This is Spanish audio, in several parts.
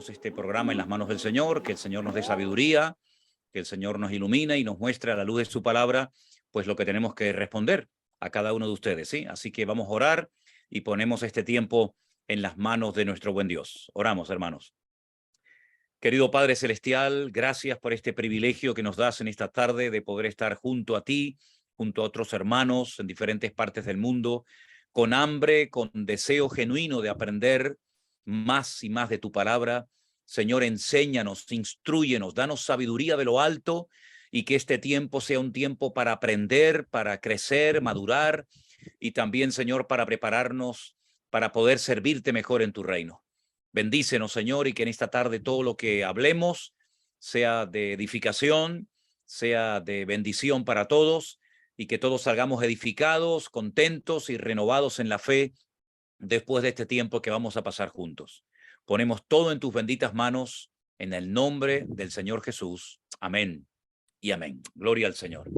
ponemos este programa en las manos del Señor, que el Señor nos dé sabiduría, que el Señor nos ilumine y nos muestre a la luz de su palabra, pues lo que tenemos que responder a cada uno de ustedes, ¿sí? Así que vamos a orar y ponemos este tiempo en las manos de nuestro buen Dios. Oramos, hermanos. Querido Padre Celestial, gracias por este privilegio que nos das en esta tarde de poder estar junto a ti, junto a otros hermanos en diferentes partes del mundo, con hambre, con deseo genuino de aprender más y más de tu palabra. Señor, enséñanos, instrúyenos, danos sabiduría de lo alto y que este tiempo sea un tiempo para aprender, para crecer, madurar y también, Señor, para prepararnos para poder servirte mejor en tu reino. Bendícenos, Señor, y que en esta tarde todo lo que hablemos sea de edificación, sea de bendición para todos y que todos salgamos edificados, contentos y renovados en la fe después de este tiempo que vamos a pasar juntos. Ponemos todo en tus benditas manos en el nombre del Señor Jesús. Amén y amén. Gloria al Señor.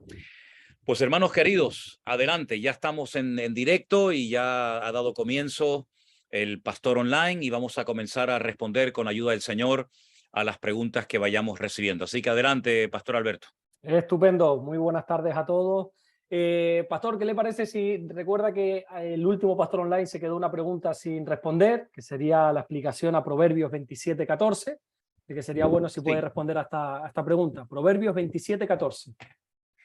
Pues hermanos queridos, adelante, ya estamos en directo y ya ha dado comienzo el Pastor Online y vamos a comenzar a responder con ayuda del Señor a las preguntas que vayamos recibiendo. Así que adelante, Pastor Alberto. Estupendo, muy buenas tardes a todos. Pastor, ¿qué le parece si recuerda que el último Pastor Online se quedó una pregunta sin responder, que sería la explicación a Proverbios 27:14, de que sería bueno si puede responder a esta pregunta. Proverbios 27:14.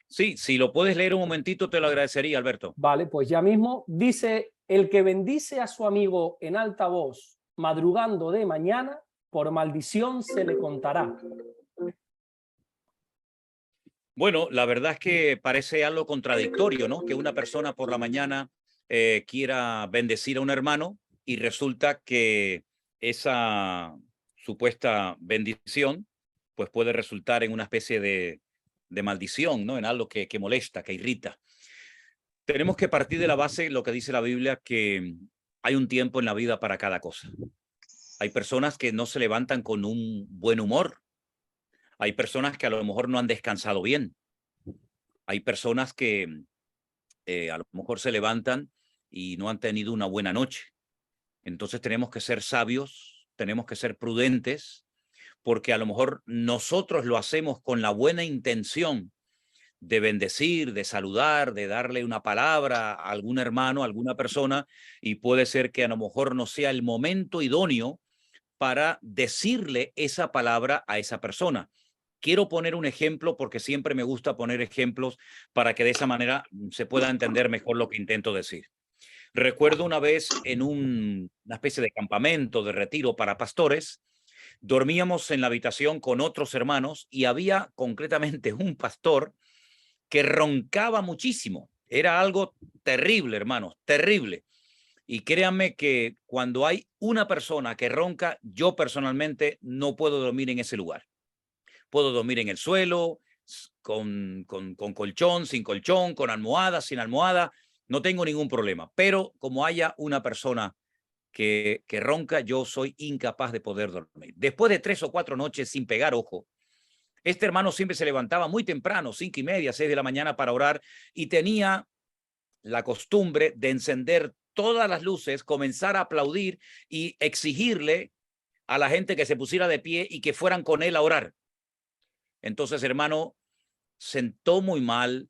Sí, si lo puedes leer un momentito, te lo agradecería, Alberto. Vale, pues ya mismo dice: el que bendice a su amigo en alta voz, madrugando de mañana, por maldición se le contará. Bueno, la verdad es que parece algo contradictorio, ¿no? Que una persona por la mañana quiera bendecir a un hermano y resulta que esa supuesta bendición pues puede resultar en una especie de maldición, ¿no? En algo que molesta, que irrita. Tenemos que partir de la base, lo que dice la Biblia, que hay un tiempo en la vida para cada cosa. Hay personas que no se levantan con un buen humor. Hay personas que a lo mejor no han descansado bien. Hay personas que a lo mejor se levantan y no han tenido una buena noche. Entonces tenemos que ser sabios, tenemos que ser prudentes, porque a lo mejor nosotros lo hacemos con la buena intención de bendecir, de saludar, de darle una palabra a algún hermano, a alguna persona, y puede ser que a lo mejor no sea el momento idóneo para decirle esa palabra a esa persona. Quiero poner un ejemplo porque siempre me gusta poner ejemplos para que de esa manera se pueda entender mejor lo que intento decir. Recuerdo una vez en una especie de campamento, de retiro para pastores, dormíamos en la habitación con otros hermanos y había concretamente un pastor que roncaba muchísimo. Era algo terrible, hermanos, terrible. Y créanme que cuando hay una persona que ronca, yo personalmente no puedo dormir en ese lugar. Puedo dormir en el suelo, con colchón, sin colchón, con almohada, sin almohada, no tengo ningún problema. Pero como haya una persona que ronca, yo soy incapaz de poder dormir. Después de 3 o 4 noches sin pegar ojo, este hermano siempre se levantaba muy temprano, 5:30, 6 de la mañana para orar y tenía la costumbre de encender todas las luces, comenzar a aplaudir y exigirle a la gente que se pusiera de pie y que fueran con él a orar. Entonces, hermano, sentó muy mal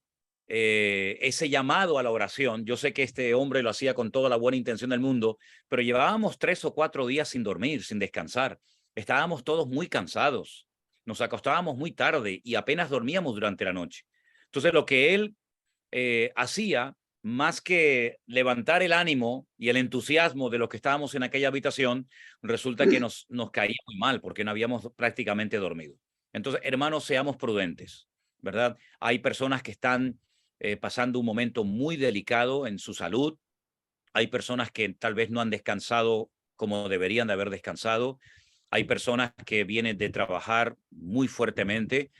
ese llamado a la oración. Yo sé que este hombre lo hacía con toda la buena intención del mundo, pero llevábamos 3 o 4 días sin dormir, sin descansar. Estábamos todos muy cansados. Nos acostábamos muy tarde y apenas dormíamos durante la noche. Entonces, lo que él hacía, más que levantar el ánimo y el entusiasmo de los que estábamos en aquella habitación, resulta que nos caía muy mal porque no habíamos prácticamente dormido. Entonces, hermanos, seamos prudentes, ¿verdad? Hay personas que están pasando un momento muy delicado en su salud. Hay personas que tal vez no han descansado como deberían de haber descansado. Hay personas que vienen de trabajar muy fuertemente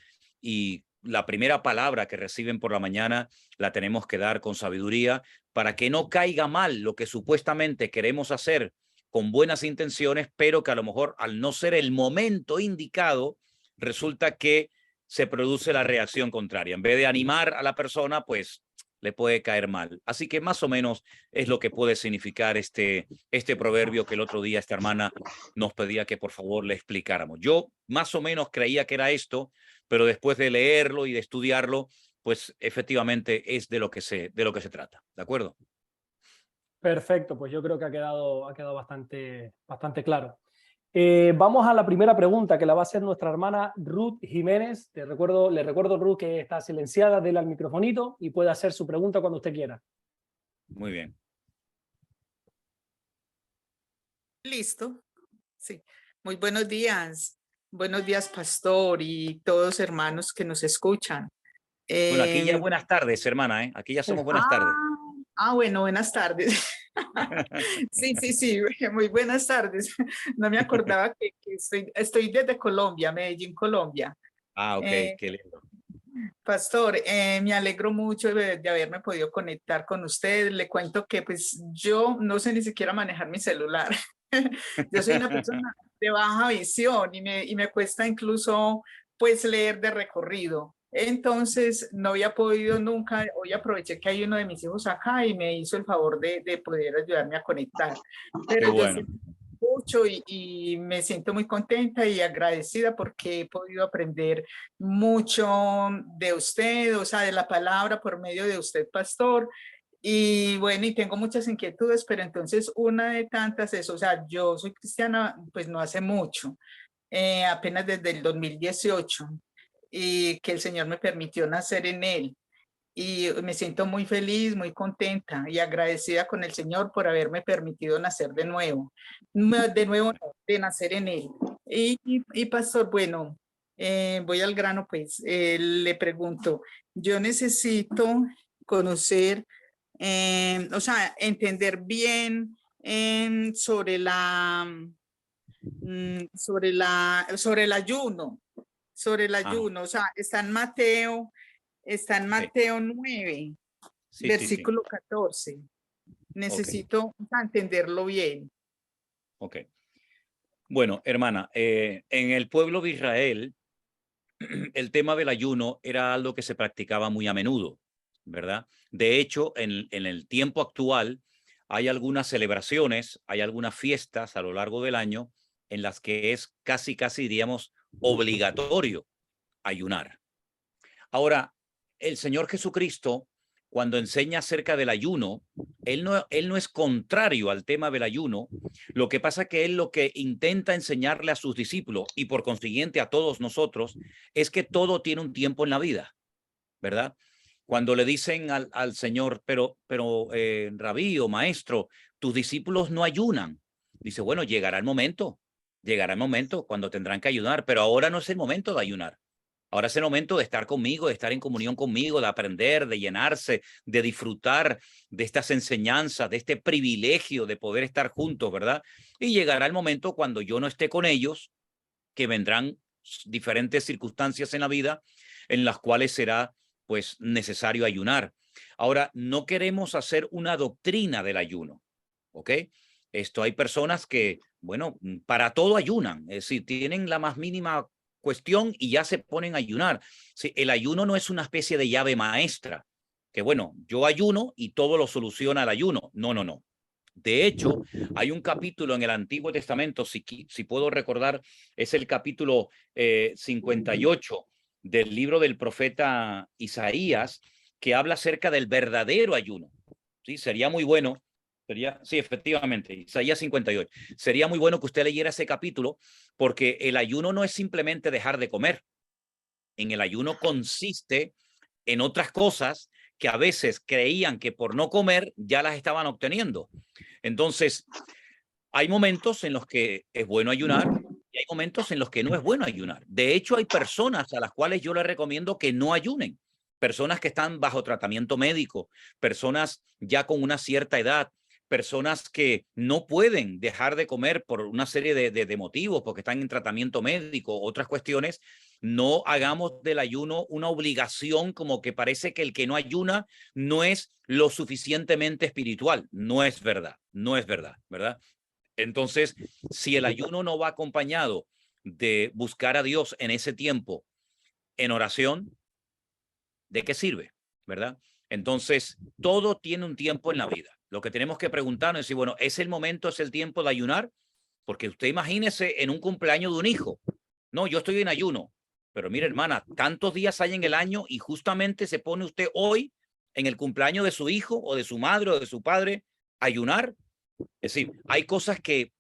y la primera palabra que reciben por la mañana la tenemos que dar con sabiduría para que no caiga mal lo que supuestamente queremos hacer con buenas intenciones, pero que a lo mejor al no ser el momento indicado, resulta que se produce la reacción contraria. En vez de animar a la persona, pues le puede caer mal. Así que más o menos es lo que puede significar este proverbio que el otro día esta hermana nos pedía que por favor le explicáramos. Yo más o menos creía que era esto, pero después de leerlo y de estudiarlo, pues efectivamente es de lo que se trata. ¿De acuerdo? Perfecto, pues yo creo que ha quedado bastante claro. Vamos a la primera pregunta que la va a hacer nuestra hermana Ruth Jiménez. Le recuerdo, Ruth, que está silenciada, dele al microfonito y puede hacer su pregunta cuando usted quiera. Muy bien. Listo. Sí. Muy buenos días. Buenos días, pastor, y todos hermanos que nos escuchan. Bueno, aquí ya Eh, buenas tardes, hermana, ¿eh? Aquí ya somos buenas tardes. Bueno, buenas tardes. Sí, sí, sí, muy buenas tardes. No me acordaba que estoy desde Colombia, Medellín, Colombia. Ah, ok, Eh, qué lindo. Pastor, me alegro mucho de haberme podido conectar con usted. Le cuento que pues yo no sé ni siquiera manejar mi celular. Yo soy una persona de baja visión y me cuesta incluso pues leer de recorrido. Entonces no había podido nunca, hoy aproveché que hay uno de mis hijos acá y me hizo el favor de poder ayudarme a conectar. Qué Pero yo bueno. sí mucho y me siento muy contenta y agradecida porque he podido aprender mucho de usted, o sea, de la palabra por medio de usted, pastor. Y bueno, y tengo muchas inquietudes, pero entonces una de tantas es, o sea, yo soy cristiana, pues no hace mucho, apenas desde el 2018, y que el Señor me permitió nacer en él. Y me siento muy feliz, muy contenta y agradecida con el Señor por haberme permitido nacer de nuevo. De nuevo, no, de nacer en él. Y pastor, bueno, voy al grano, pues, le pregunto, yo necesito conocer, o sea, entender bien sobre el ayuno, Ah, o sea, está en sí, Mateo 9, sí, sí, sí. versículo 14. Ok, Necesito, o sea, entenderlo bien. ok. Bueno, hermana, en el pueblo de Israel, el tema del ayuno era algo que se practicaba muy a menudo, ¿verdad? De hecho, en el tiempo actual hay algunas celebraciones, hay algunas fiestas a lo largo del año en las que es casi, diríamos, obligatorio ayunar. Ahora, el Señor Jesucristo, cuando enseña acerca del ayuno, él no es contrario al tema del ayuno. Lo que pasa que él lo que intenta enseñarle a sus discípulos y por consiguiente a todos nosotros es que todo tiene un tiempo en la vida, ¿verdad? Cuando le dicen al Señor, pero rabí o maestro, tus discípulos no ayunan. Dice, bueno, llegará el momento cuando tendrán que ayunar, pero ahora no es el momento de ayunar. Ahora es el momento de estar conmigo, de estar en comunión conmigo, de aprender, de llenarse, de disfrutar de estas enseñanzas, de este privilegio de poder estar juntos, ¿verdad? Y llegará el momento cuando yo no esté con ellos, que vendrán diferentes circunstancias en la vida en las cuales será pues necesario ayunar. Ahora, no queremos hacer una doctrina del ayuno, ¿ok? Esto hay personas que, bueno, para todo ayunan, es decir, tienen la más mínima cuestión y ya se ponen a ayunar. Sí, el ayuno no es una especie de llave maestra, que bueno, yo ayuno y todo lo soluciona el ayuno. No, no, no. De hecho, hay un capítulo en el Antiguo Testamento, si puedo recordar, es el capítulo 58 del libro del profeta Isaías, que habla acerca del verdadero ayuno. ¿Sí? Sería muy bueno, sí, efectivamente, Isaías 58. Sería muy bueno que usted leyera ese capítulo, porque el ayuno no es simplemente dejar de comer. En el ayuno consiste en otras cosas que a veces creían que por no comer ya las estaban obteniendo. Entonces, hay momentos en los que es bueno ayunar y hay momentos en los que no es bueno ayunar. De hecho, hay personas a las cuales yo les recomiendo que no ayunen. Personas que están bajo tratamiento médico, personas ya con una cierta edad, personas que no pueden dejar de comer por una serie de motivos, porque están en tratamiento médico, otras cuestiones. No hagamos del ayuno una obligación, como que parece que el que no ayuna no es lo suficientemente espiritual. No es verdad, no es verdad, ¿verdad? Entonces, si el ayuno no va acompañado de buscar a Dios en ese tiempo en oración, ¿de qué sirve? ¿Verdad? Entonces, todo tiene un tiempo en la vida. Lo que tenemos que preguntarnos es si, bueno, ¿es el momento, es el tiempo de ayunar? Porque usted imagínese en un cumpleaños de un hijo. No, yo estoy en ayuno. Pero mire, hermana, tantos días hay en el año y justamente se pone usted hoy en el cumpleaños de su hijo o de su madre o de su padre a ayunar. Es decir, hay cosas que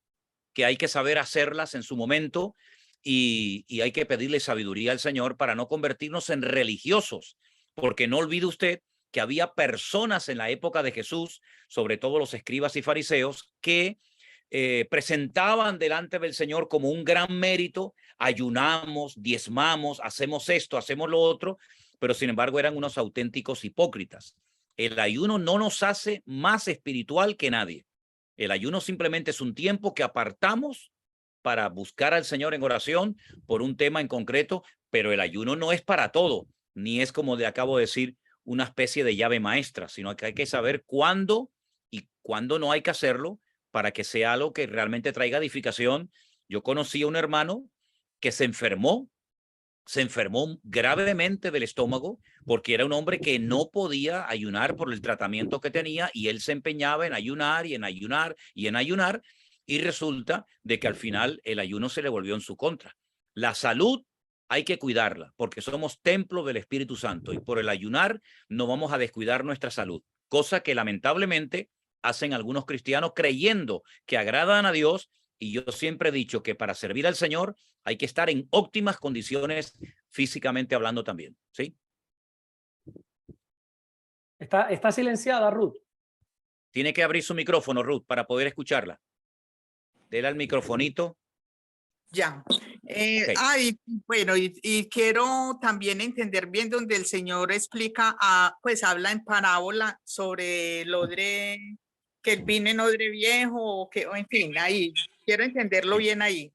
hay que saber hacerlas en su momento y hay que pedirle sabiduría al Señor para no convertirnos en religiosos, porque no olvide usted que había personas en la época de Jesús, sobre todo los escribas y fariseos, que presentaban delante del Señor como un gran mérito, ayunamos, diezmamos, hacemos esto, hacemos lo otro, pero sin embargo eran unos auténticos hipócritas. El ayuno no nos hace más espiritual que nadie. El ayuno simplemente es un tiempo que apartamos para buscar al Señor en oración por un tema en concreto, pero el ayuno no es para todo, ni es, como acabo de decir, una especie de llave maestra, sino que hay que saber cuándo y cuándo no hay que hacerlo para que sea algo que realmente traiga edificación. Yo conocí a un hermano que se enfermó gravemente del estómago porque era un hombre que no podía ayunar por el tratamiento que tenía y él se empeñaba en ayunar y en ayunar y en ayunar y resulta de que al final el ayuno se le volvió en su contra. La salud hay que cuidarla porque somos templo del Espíritu Santo y por el ayunar no vamos a descuidar nuestra salud, cosa que lamentablemente hacen algunos cristianos creyendo que agradan a Dios. Y yo siempre he dicho que para servir al Señor hay que estar en óptimas condiciones físicamente hablando también, ¿sí? Está silenciada, Ruth. Tiene que abrir su micrófono, Ruth, para poder escucharla. Dele al microfonito. Ya. Okay. Bueno, y quiero también entender bien donde el Señor explica, pues habla en parábola sobre el odre, que el vino en odre viejo, o en fin, ahí. Quiero entenderlo bien ahí.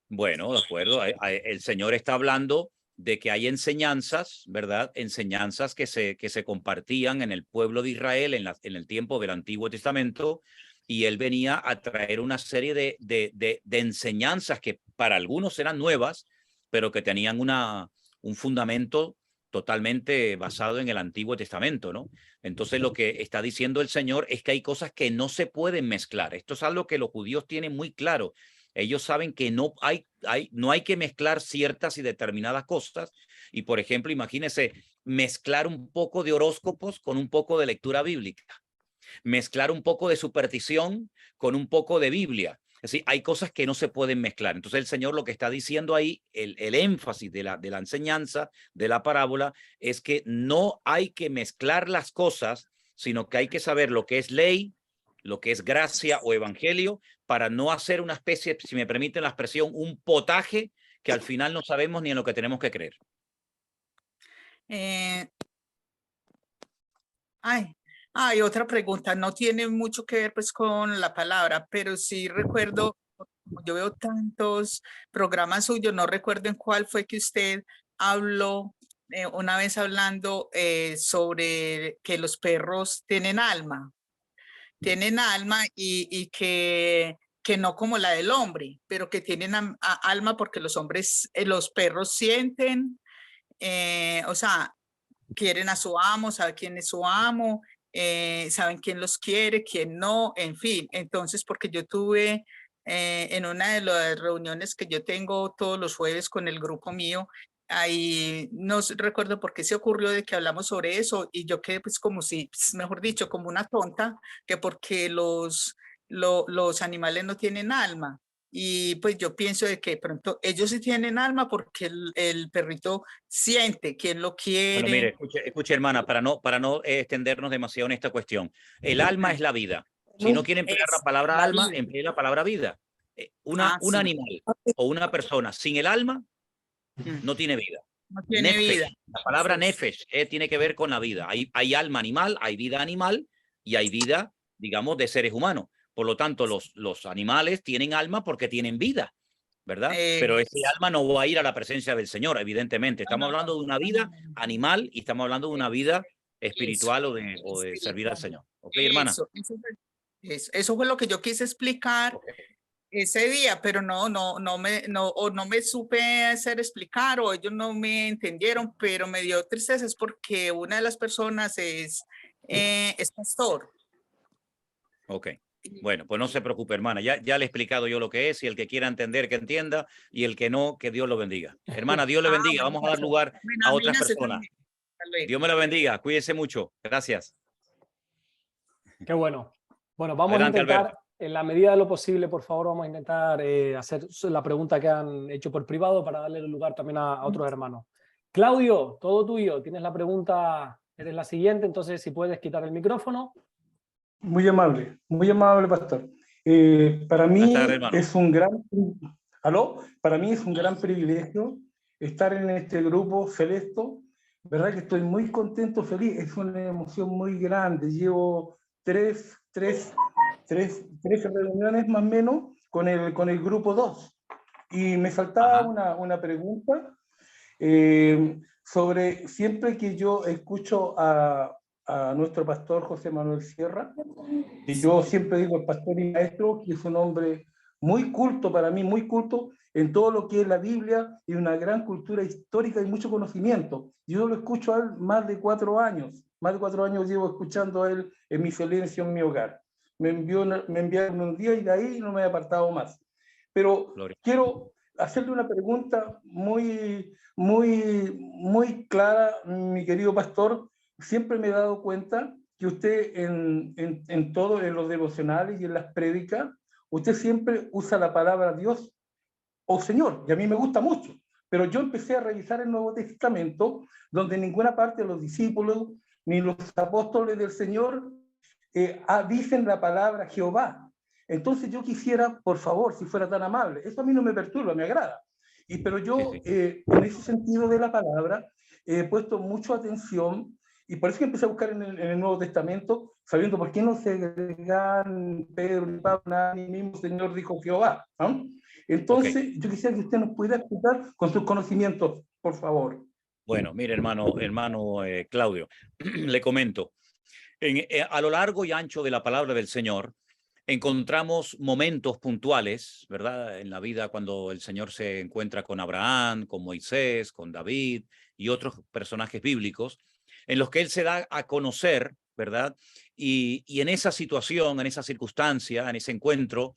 Bueno, de acuerdo. El Señor está hablando de que hay enseñanzas, ¿verdad? Enseñanzas que se compartían en el pueblo de Israel en el tiempo del Antiguo Testamento, y él venía a traer una serie de enseñanzas que para algunos eran nuevas, pero que tenían un fundamento totalmente basado en el Antiguo Testamento, ¿no? Entonces lo que está diciendo el Señor es que hay cosas que no se pueden mezclar. Esto es algo que los judíos tienen muy claro. Ellos saben que no hay que mezclar ciertas y determinadas cosas. Y, por ejemplo, imagínense mezclar un poco de horóscopos con un poco de lectura bíblica, mezclar un poco de superstición con un poco de Biblia. Es decir, hay cosas que no se pueden mezclar. Entonces el Señor lo que está diciendo ahí, el énfasis de la enseñanza, de la parábola, es que no hay que mezclar las cosas, sino que hay que saber lo que es ley, lo que es gracia o evangelio, para no hacer una especie, si me permiten la expresión, un potaje que al final no sabemos ni en lo que tenemos que creer. Otra pregunta, no tiene mucho que ver pues con la palabra, pero sí recuerdo, como yo veo tantos programas suyos, no recuerdo en cuál fue que usted habló, una vez hablando sobre que los perros tienen alma y que no como la del hombre, pero que tienen alma porque los hombres, los perros sienten, o sea, quieren a su amo, saben quién es su amo, saben quién los quiere, quién no, en fin. Entonces, porque yo tuve en una de las reuniones que yo tengo todos los jueves con el grupo mío, ahí no recuerdo por qué se ocurrió de que hablamos sobre eso y yo quedé pues como si, mejor dicho, como una tonta, que porque los animales no tienen alma. Y pues yo pienso de que pronto ellos sí tienen alma porque el perrito siente quién lo quiere. Bueno, mire, escuche, hermana, para no extendernos demasiado en esta cuestión. El alma es la vida. Si no quiere emplear la palabra alma, emplee la palabra vida. Un animal o una persona sin el alma no tiene vida. No tiene Nefesh, vida. la palabra nefesh tiene que ver con la vida. Hay alma animal, hay vida animal y hay vida, digamos, de seres humanos. Por lo tanto, los animales tienen alma porque tienen vida, ¿verdad? Pero ese alma no va a ir a la presencia del Señor, evidentemente. Estamos hablando de una vida animal y estamos hablando de una vida espiritual o de servir al Señor. ¿Ok, hermana? Eso fue lo que yo quise explicar. Okay. ese día, pero no me supe hacer explicar o ellos no me entendieron, pero me dio tristeza es porque una de las personas es pastor. Ok. Bueno, pues no se preocupe, hermana. Ya le he explicado yo lo que es y el que quiera entender, que entienda y el que no, que Dios lo bendiga. Hermana, Dios le bendiga. Bueno, Vamos a dar pastor. lugar Bueno, a a mí otras no sé personas. también. Hasta luego. Dios me la bendiga. Cuídense mucho. Gracias. Qué bueno. Bueno, vamos a Adelante, intentar, Alberto. en la medida de lo posible, por favor, vamos a intentar hacer la pregunta que han hecho por privado para darle lugar también a otros hermanos. Claudio, todo tuyo. Tienes la pregunta, eres la siguiente, entonces si puedes quitar el micrófono. Muy amable, pastor. Para Buenas mí tardes, hermano. es un gran, ¿aló? Para mí es un gran privilegio estar en este grupo Celesto. Verdad que estoy muy contento, feliz. Es una emoción muy grande. Llevo tres reuniones más o menos con el grupo 2. Y me faltaba una pregunta sobre, siempre que yo escucho a nuestro pastor José Manuel Sierra, y yo siempre digo el pastor y maestro, que es un hombre muy culto para mí, muy culto en todo lo que es la Biblia y una gran cultura histórica y mucho conocimiento. Yo lo escucho a él más de 4 años, llevo escuchando a él en mi silencio en mi hogar. Me enviaron un día y de ahí no me he apartado más. Pero Gloria. quiero hacerle una pregunta muy clara, mi querido pastor. Siempre me he dado cuenta que usted en todo, en los devocionales y en las prédicas, usted siempre usa la palabra Dios o Señor, y a mí me gusta mucho. Pero yo empecé a revisar el Nuevo Testamento, donde en ninguna parte de los discípulos ni los apóstoles del Señor dicen la palabra Jehová. Entonces yo quisiera, por favor, si fuera tan amable, eso a mí no me perturba, me agrada. Pero yo, Sí. en ese sentido de la palabra, he puesto mucha atención, y por eso que empecé a buscar en el Nuevo Testamento, sabiendo por qué no se agregan Pedro, ni Pablo, ni mismo Señor dijo Jehová. ¿No? Entonces, yo quisiera que usted nos pudiera explicar con sus conocimientos, por favor. Bueno, mire, hermano Claudio, le comento. A lo largo y ancho de la palabra del Señor, encontramos momentos puntuales, ¿verdad? En la vida cuando el Señor se encuentra con Abraham, con Moisés, con David y otros personajes bíblicos, en los que Él se da a conocer, ¿verdad? Y en esa situación, en esa circunstancia, en ese encuentro,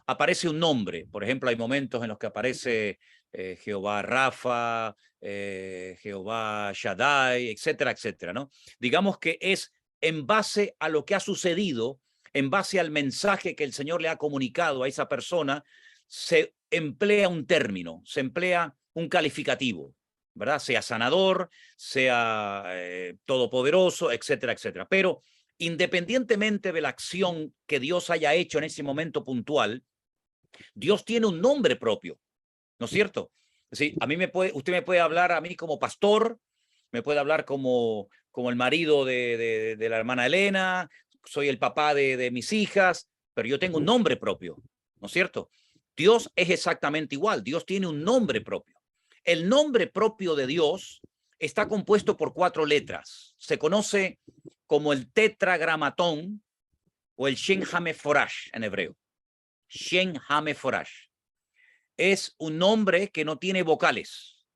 aparece un nombre. Por ejemplo, hay momentos en los que aparece Jehová Rafa, Jehová Shaddai, etcétera, etcétera, ¿no? Digamos que es en base a lo que ha sucedido, en base al mensaje que el Señor le ha comunicado a esa persona, se emplea un término, se emplea un calificativo, ¿verdad? Sea sanador, sea todopoderoso, etcétera, etcétera. Pero independientemente de la acción que Dios haya hecho en ese momento puntual, Dios tiene un nombre propio, ¿no es cierto? Sí, a mí usted me puede hablar a mí como pastor, me puede hablar como el marido de la hermana Elena, soy el papá de mis hijas, pero yo tengo un nombre propio, ¿no es cierto? Dios es exactamente igual, Dios tiene un nombre propio. El nombre propio de Dios está compuesto por 4 letras. Se conoce como el tetragramatón o el Shem HaMeforash en hebreo. Shem HaMeforash. Es un nombre que no tiene vocales.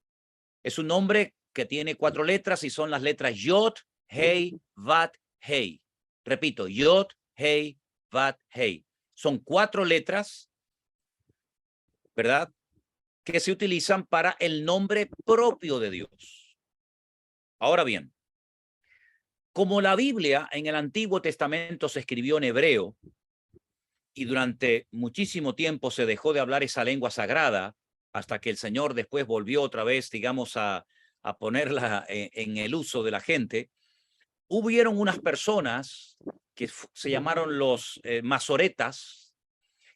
Es un nombre que tiene 4 letras y son las letras Yod, Hei, Vat, Hei. Repito, Yod, Hei, Vat, Hei. Son 4 letras, ¿verdad?, que se utilizan para el nombre propio de Dios. Ahora bien, como la Biblia en el Antiguo Testamento se escribió en hebreo y durante muchísimo tiempo se dejó de hablar esa lengua sagrada hasta que el Señor después volvió otra vez, digamos, a ponerla en el uso de la gente, hubieron unas personas que se llamaron los masoretas,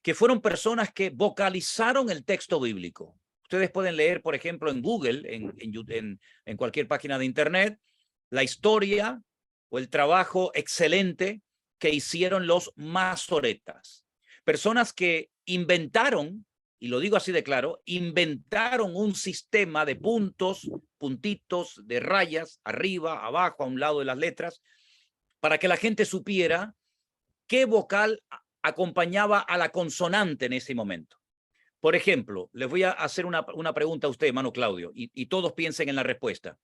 que fueron personas que vocalizaron el texto bíblico. Ustedes pueden leer, por ejemplo, en Google, en cualquier página de Internet, la historia o el trabajo excelente que hicieron los masoretas. Personas que inventaron, y lo digo así de claro, inventaron un sistema de puntos, puntitos, de rayas, arriba, abajo, a un lado de las letras, para que la gente supiera qué vocal acompañaba a la consonante en ese momento. Por ejemplo, les voy a hacer una pregunta a usted, hermano Claudio, y todos piensen en la respuesta.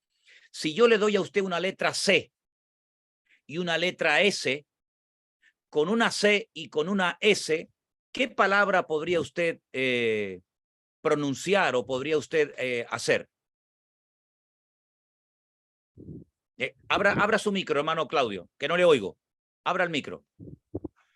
Si yo le doy a usted una letra C y una letra S, con una C y con una S, ¿qué palabra podría usted pronunciar o podría usted hacer? Abra su micro, hermano Claudio, que no le oigo. Abra el micro.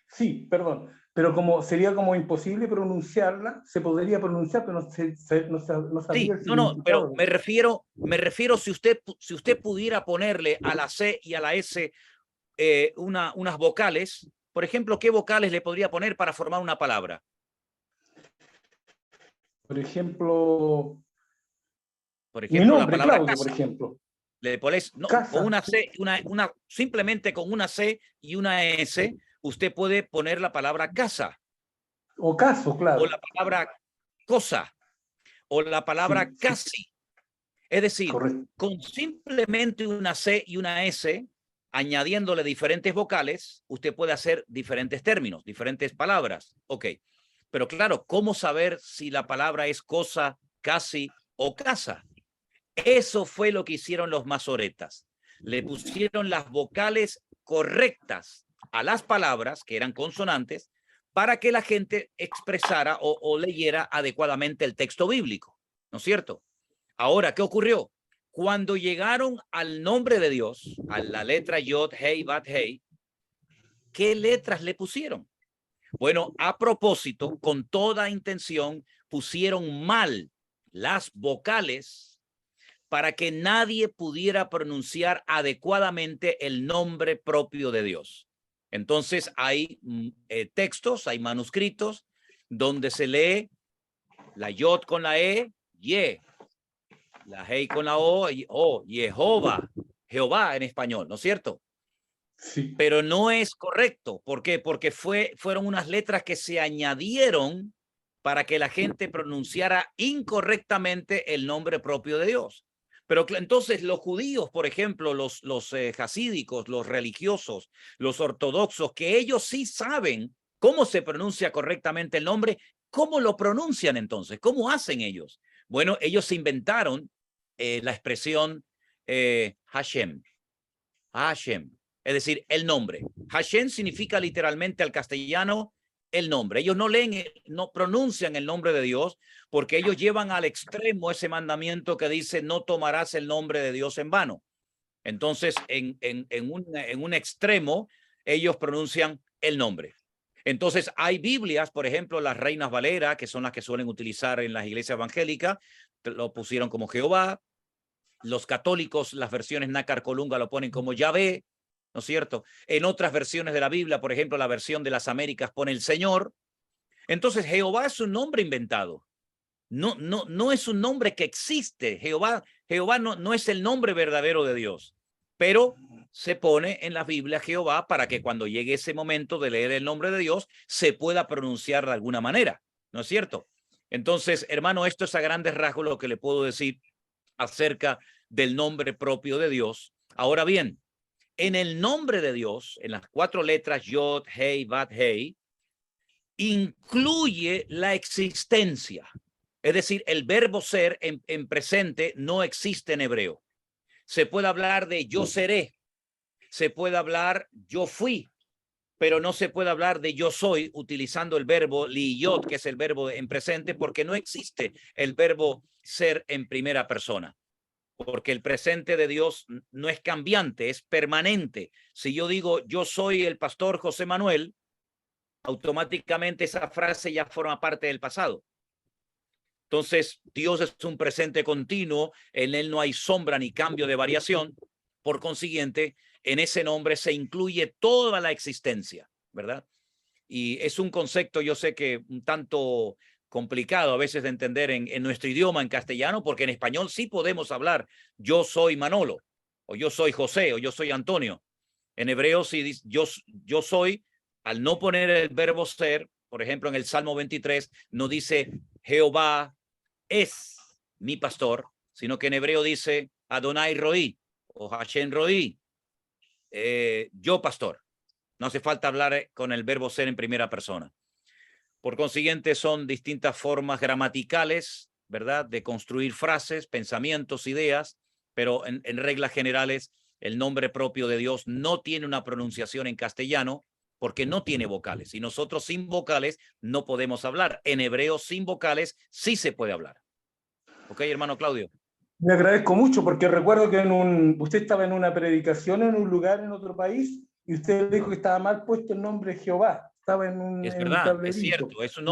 Sí, perdón, pero como sería como imposible pronunciarla, se podría pronunciar, pero no Sí, sabría el no, pero significado. me refiero si usted pudiera ponerle a la C y a la S unas vocales, por ejemplo, ¿qué vocales le podría poner para formar una palabra? Por ejemplo, Por mi ejemplo, la nombre, palabra Claudio, por casa. ejemplo. Le pones no, con Casa una C, simplemente con una C y una S, usted puede poner la palabra casa, o caso, o claro. la palabra cosa, o la palabra Sí, sí, casi. Es decir, correcto. con simplemente una C y una S, añadiéndole diferentes vocales, usted puede hacer diferentes términos, diferentes palabras. Ok, pero claro, ¿cómo saber si la palabra es cosa, casi o casa? Eso fue lo que hicieron los masoretas. Le pusieron las vocales correctas a las palabras, que eran consonantes, para que la gente expresara o leyera adecuadamente el texto bíblico, ¿no es cierto? Ahora, ¿qué ocurrió? Cuando llegaron al nombre de Dios, a la letra Yod, Hei, Bat, Hei, ¿qué letras le pusieron? Bueno, a propósito, con toda intención, pusieron mal las vocales para que nadie pudiera pronunciar adecuadamente el nombre propio de Dios. Entonces hay textos, hay manuscritos donde se lee la Yod con la E, Ye, la Hei con la O, Jehová, Jehová en español, ¿no es cierto? Sí. Pero no es correcto. ¿Por qué? Porque fueron unas letras que se añadieron para que la gente pronunciara incorrectamente el nombre propio de Dios. Pero entonces los judíos, por ejemplo, los jasídicos, los religiosos, los ortodoxos, que ellos sí saben cómo se pronuncia correctamente el nombre, ¿cómo lo pronuncian entonces? ¿Cómo hacen ellos? Bueno, ellos se inventaron la expresión Hashem. Hashem, es decir, el nombre. Hashem significa literalmente al castellano el nombre. Ellos no leen, no pronuncian el nombre de Dios porque ellos llevan al extremo ese mandamiento que dice no tomarás el nombre de Dios en vano. Entonces, en un extremo, ellos pronuncian el nombre. Entonces, hay Biblias, por ejemplo, las Reinas Valera, que son las que suelen utilizar en las iglesias evangélicas, lo pusieron como Jehová. Los católicos, las versiones Nácar Colunga lo ponen como Yahvé, ¿no es cierto? En otras versiones de la Biblia, por ejemplo, la versión de las Américas pone el Señor. Entonces, Jehová es un nombre inventado. No es un nombre que existe. Jehová no es el nombre verdadero de Dios, pero se pone en la Biblia Jehová para que cuando llegue ese momento de leer el nombre de Dios se pueda pronunciar de alguna manera, ¿no es cierto? Entonces, hermano, esto es a grandes rasgos lo que le puedo decir acerca del nombre propio de Dios. Ahora bien, en el nombre de Dios, en las 4 letras Yod, Hei, Bat, Hei, incluye la existencia. Es decir, el verbo ser en presente no existe en hebreo. Se puede hablar de yo seré, se puede hablar yo fui, pero no se puede hablar de yo soy utilizando el verbo liyot, que es el verbo en presente, porque no existe el verbo ser en primera persona. Porque el presente de Dios no es cambiante, es permanente. Si yo digo yo soy el pastor José Manuel, automáticamente esa frase ya forma parte del pasado. Entonces, Dios es un presente continuo, en él no hay sombra ni cambio de variación. Por consiguiente, en ese nombre se incluye toda la existencia, ¿verdad? Y es un concepto, yo sé que un tanto complicado a veces de entender en nuestro idioma, en castellano, porque en español sí podemos hablar yo soy Manolo, o yo soy José, o yo soy Antonio. En hebreo sí dice yo soy, al no poner el verbo ser, por ejemplo, en el Salmo 23, no dice Jehová es mi pastor, sino que en hebreo dice Adonai Roí o Hashem Roí, yo pastor. No hace falta hablar con el verbo ser en primera persona. Por consiguiente, son distintas formas gramaticales, ¿verdad?, de construir frases, pensamientos, ideas, pero en reglas generales, el nombre propio de Dios no tiene una pronunciación en castellano porque no tiene vocales. Y nosotros sin vocales no podemos hablar. En hebreo sin vocales sí se puede hablar. ¿Ok, hermano Claudio? Le agradezco mucho porque recuerdo que usted estaba en una predicación en un lugar en otro país y usted dijo que estaba mal puesto el nombre Jehová. Estaba en un verdad, tablerito. es cierto. Es un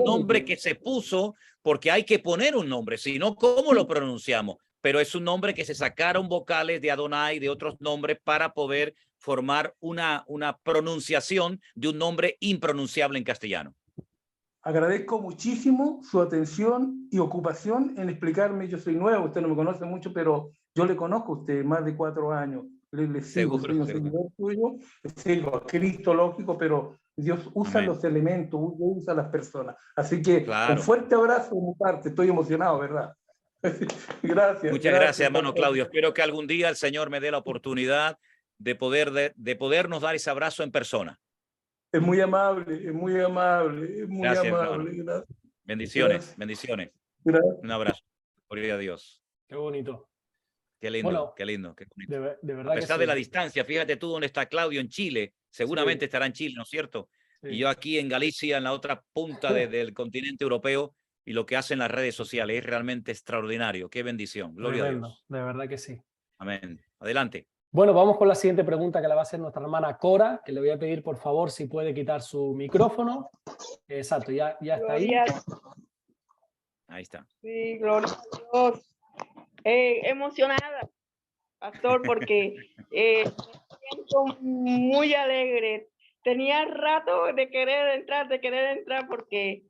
nombre que se puso porque hay que poner un nombre, si no, ¿cómo lo pronunciamos? Pero es un nombre que se sacaron vocales de Adonai, de otros nombres, para poder formar una pronunciación de un nombre impronunciable en castellano. Agradezco muchísimo su atención y ocupación en explicarme. Yo soy nuevo, usted no me conoce mucho, pero yo le conozco a usted más de 4 años. Le sigo, soy un seguidor suyo, sigo a Cristo, lógico, pero Dios usa Amén. los elementos, usa las personas. Así que claro. Un fuerte abrazo de mi parte, estoy emocionado, ¿verdad? Gracias. Muchas gracias, hermano Claudio. Espero que algún día el Señor me dé la oportunidad de podernos dar ese abrazo en persona. Es muy amable, es muy amable, es muy Gracias, amable. Gracias. Bendiciones, Gracias. bendiciones. Gracias. Un abrazo. Gloria a Dios. Qué bonito. Qué lindo, Bueno, qué lindo, qué bonito. De verdad A pesar que de la sí. distancia, fíjate tú dónde está Claudio, en Chile. Seguramente Sí. estará en Chile, ¿no es cierto? Sí. Y yo aquí en Galicia, en la otra punta del continente europeo, y lo que hacen las redes sociales es realmente extraordinario. Qué bendición. Gloria Tremendo, a Dios. de verdad que sí. Amén. Adelante. Bueno, vamos con la siguiente pregunta que la va a hacer nuestra hermana Cora, que le voy a pedir por favor si puede quitar su micrófono. Exacto, ya está ahí. Ahí está. Sí, gloria a Dios. Emocionada, pastor, porque me siento muy alegre. Tenía rato de querer entrar porque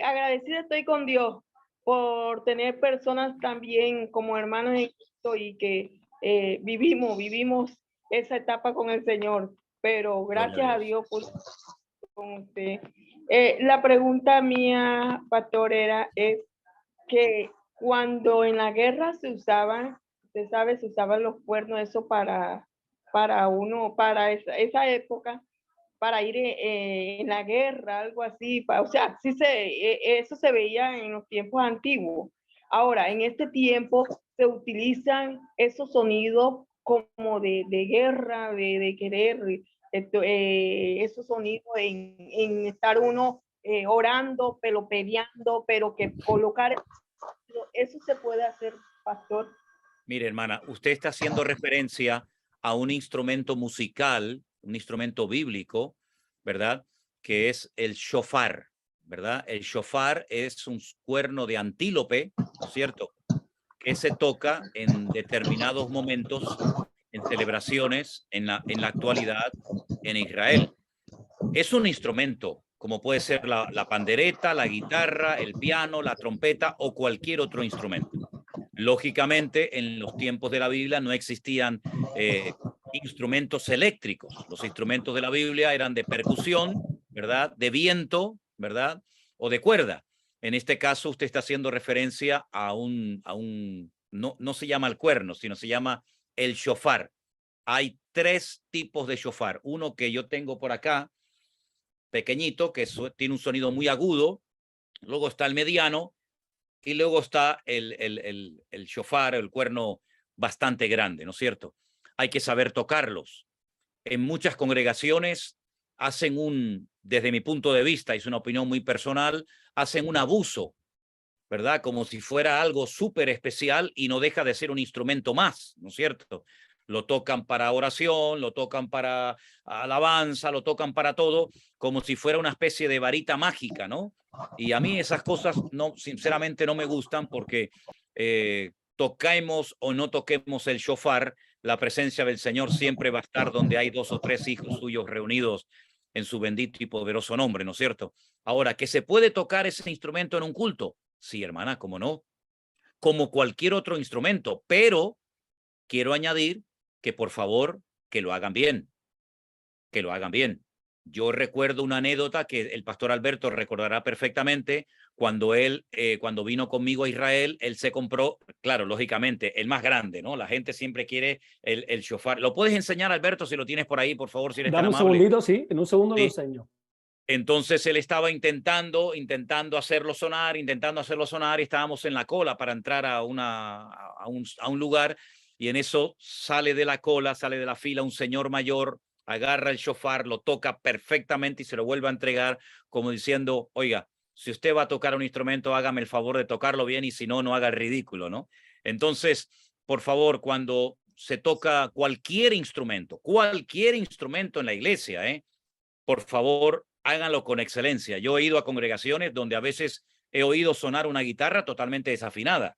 agradecida estoy con Dios por tener personas también como hermanos en Cristo y que vivimos esa etapa con el Señor. Pero gracias a Dios por con usted. La pregunta mía, pastor, es que cuando en la guerra se usaban, usted sabe, se usaban los cuernos, eso para esa época, para ir en la guerra, algo así, o sea, sí eso se veía en los tiempos antiguos. Ahora, en este tiempo se utilizan esos sonidos como de guerra, de querer, esos sonidos en estar uno orando, pero peleando, pero que colocar, eso se puede hacer, pastor. Mire, hermana, usted está haciendo referencia a un instrumento musical, un instrumento bíblico, ¿verdad? Que es el shofar, ¿verdad? El shofar es un cuerno de antílope, ¿no es cierto?, que se toca en determinados momentos, en celebraciones, en la actualidad en Israel. Es un instrumento, como puede ser la pandereta, la guitarra, el piano, la trompeta o cualquier otro instrumento. Lógicamente, en los tiempos de la Biblia no existían instrumentos eléctricos. Los instrumentos de la Biblia eran de percusión, ¿verdad?, de viento, ¿verdad?, o de cuerda. En este caso, usted está haciendo referencia a no se llama el cuerno, sino se llama el shofar. Hay 3 tipos de shofar. Uno que yo tengo por acá, pequeñito, que tiene un sonido muy agudo. Luego está el mediano y luego está el shofar, el cuerno bastante grande, ¿no es cierto? Hay que saber tocarlos. En muchas congregaciones hacen desde mi punto de vista, es una opinión muy personal, hacen un abuso, ¿verdad? Como si fuera algo súper especial y no deja de ser un instrumento más, ¿no es cierto? Lo tocan para oración, lo tocan para alabanza, lo tocan para todo, como si fuera una especie de varita mágica, ¿no? Y a mí esas cosas, sinceramente no me gustan porque toquemos o no toquemos el shofar, la presencia del Señor siempre va a estar donde hay 2 o 3 hijos suyos reunidos en su bendito y poderoso nombre, ¿no es cierto? Ahora, ¿que se puede tocar ese instrumento en un culto? Sí, hermana, ¿cómo no? Como cualquier otro instrumento, pero quiero añadir que por favor, que lo hagan bien, que lo hagan bien. Yo recuerdo una anécdota que el pastor Alberto recordará perfectamente. Cuando cuando vino conmigo a Israel, él se compró, claro, lógicamente, el más grande, ¿no? La gente siempre quiere el shofar. ¿Lo puedes enseñar, Alberto, si lo tienes por ahí, por favor, si eres tan Dame un amable? segundito, sí, en un segundo lo Sí. enseño. Entonces él estaba intentando hacerlo sonar, y estábamos en la cola para entrar a un lugar, y en eso sale de la cola, sale de la fila un señor mayor, agarra el shofar, lo toca perfectamente y se lo vuelve a entregar, como diciendo, oiga, si usted va a tocar un instrumento, hágame el favor de tocarlo bien, y si no, no haga el ridículo, ¿no? Entonces, por favor, cuando se toca cualquier instrumento en la iglesia, por favor, háganlo con excelencia. Yo he ido a congregaciones donde a veces he oído sonar una guitarra totalmente desafinada.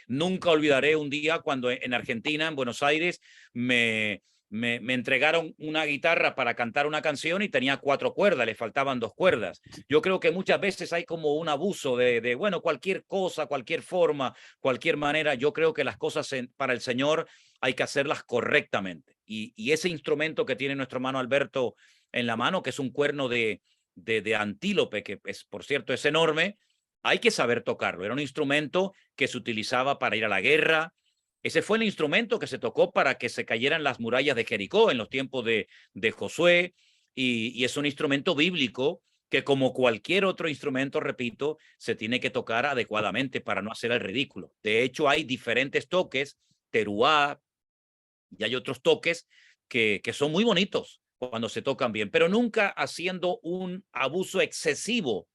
Nunca olvidaré un día cuando en Argentina, en Buenos Aires, me entregaron una guitarra para cantar una canción y tenía 4 cuerdas, le faltaban 2 cuerdas. Yo creo que muchas veces hay como un abuso de bueno, cualquier cosa, cualquier forma, cualquier manera. Yo creo que las cosas para el Señor hay que hacerlas correctamente. Y ese instrumento que tiene nuestro hermano Alberto en la mano, que es un cuerno de antílope, que es, por cierto, es enorme, hay que saber tocarlo. Era un instrumento que se utilizaba para ir a la guerra. Ese fue el instrumento que se tocó para que se cayeran las murallas de Jericó en los tiempos de Josué, y es un instrumento bíblico que, como cualquier otro instrumento, repito, se tiene que tocar adecuadamente para no hacer el ridículo. De hecho, hay diferentes toques, teruá, y hay otros toques que son muy bonitos cuando se tocan bien, pero nunca haciendo un abuso excesivo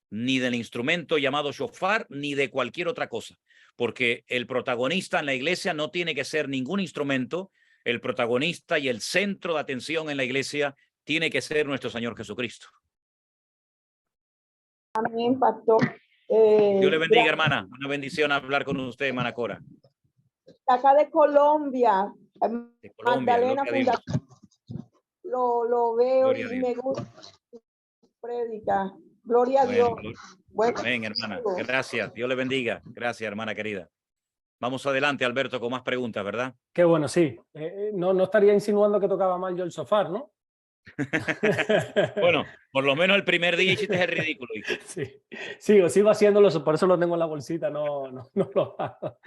ni del instrumento llamado shofar, ni de cualquier otra cosa, porque el protagonista en la iglesia no tiene que ser ningún instrumento. El protagonista y el centro de atención en la iglesia tiene que ser nuestro Señor Jesucristo. Amén, pastor. Dios le bendiga, hermana. Una bendición hablar con usted, hermana Cora. Acá de Colombia, De Colombia, Magdalena Fundación. Lo veo Gloria a y Dios. me gusta su prédica. Gloria a Dios. Bueno, amén, hermana. Gracias. Dios le bendiga. Gracias, hermana querida. Vamos adelante, Alberto, con más preguntas, ¿verdad? Qué bueno, sí. No estaría insinuando que tocaba mal yo el shofar, ¿no? Bueno, por lo menos el primer día hiciste el ridículo. Sí, sigo haciéndolo, por eso lo tengo en la bolsita, no lo hago.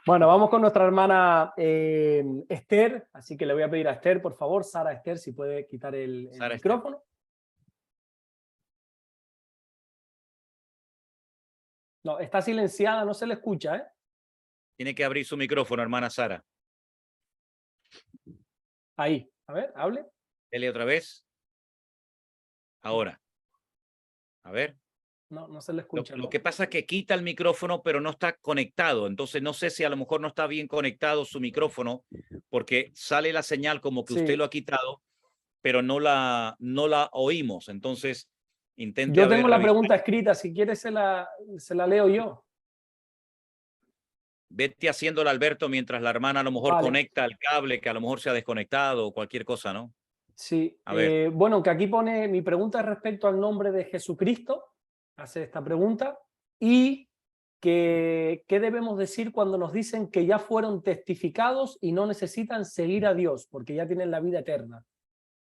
Bueno, vamos con nuestra hermana Esther, así que le voy a pedir a Esther, por favor, Sara Esther, si puede quitar el micrófono. No, está silenciada, no se le escucha, ¿eh? Tiene que abrir su micrófono, hermana Sara. Ahí, a ver, hable. Dele otra vez. Ahora. A ver. No se le escucha. Lo que pasa es que quita el micrófono, pero no está conectado. Entonces no sé si a lo mejor no está bien conectado su micrófono, porque sale la señal como que usted lo ha quitado, pero no la oímos. Entonces intente. Yo tengo la pregunta escrita, si quiere se la leo yo. Vete haciéndola, Alberto, mientras la hermana a lo mejor conecta el cable, que a lo mejor se ha desconectado o cualquier cosa, ¿no? Sí. A ver. Bueno, que aquí pone mi pregunta respecto al nombre de Jesucristo. Hace esta pregunta. Y que, ¿qué debemos decir cuando nos dicen que ya fueron testificados y no necesitan seguir a Dios porque ya tienen la vida eterna?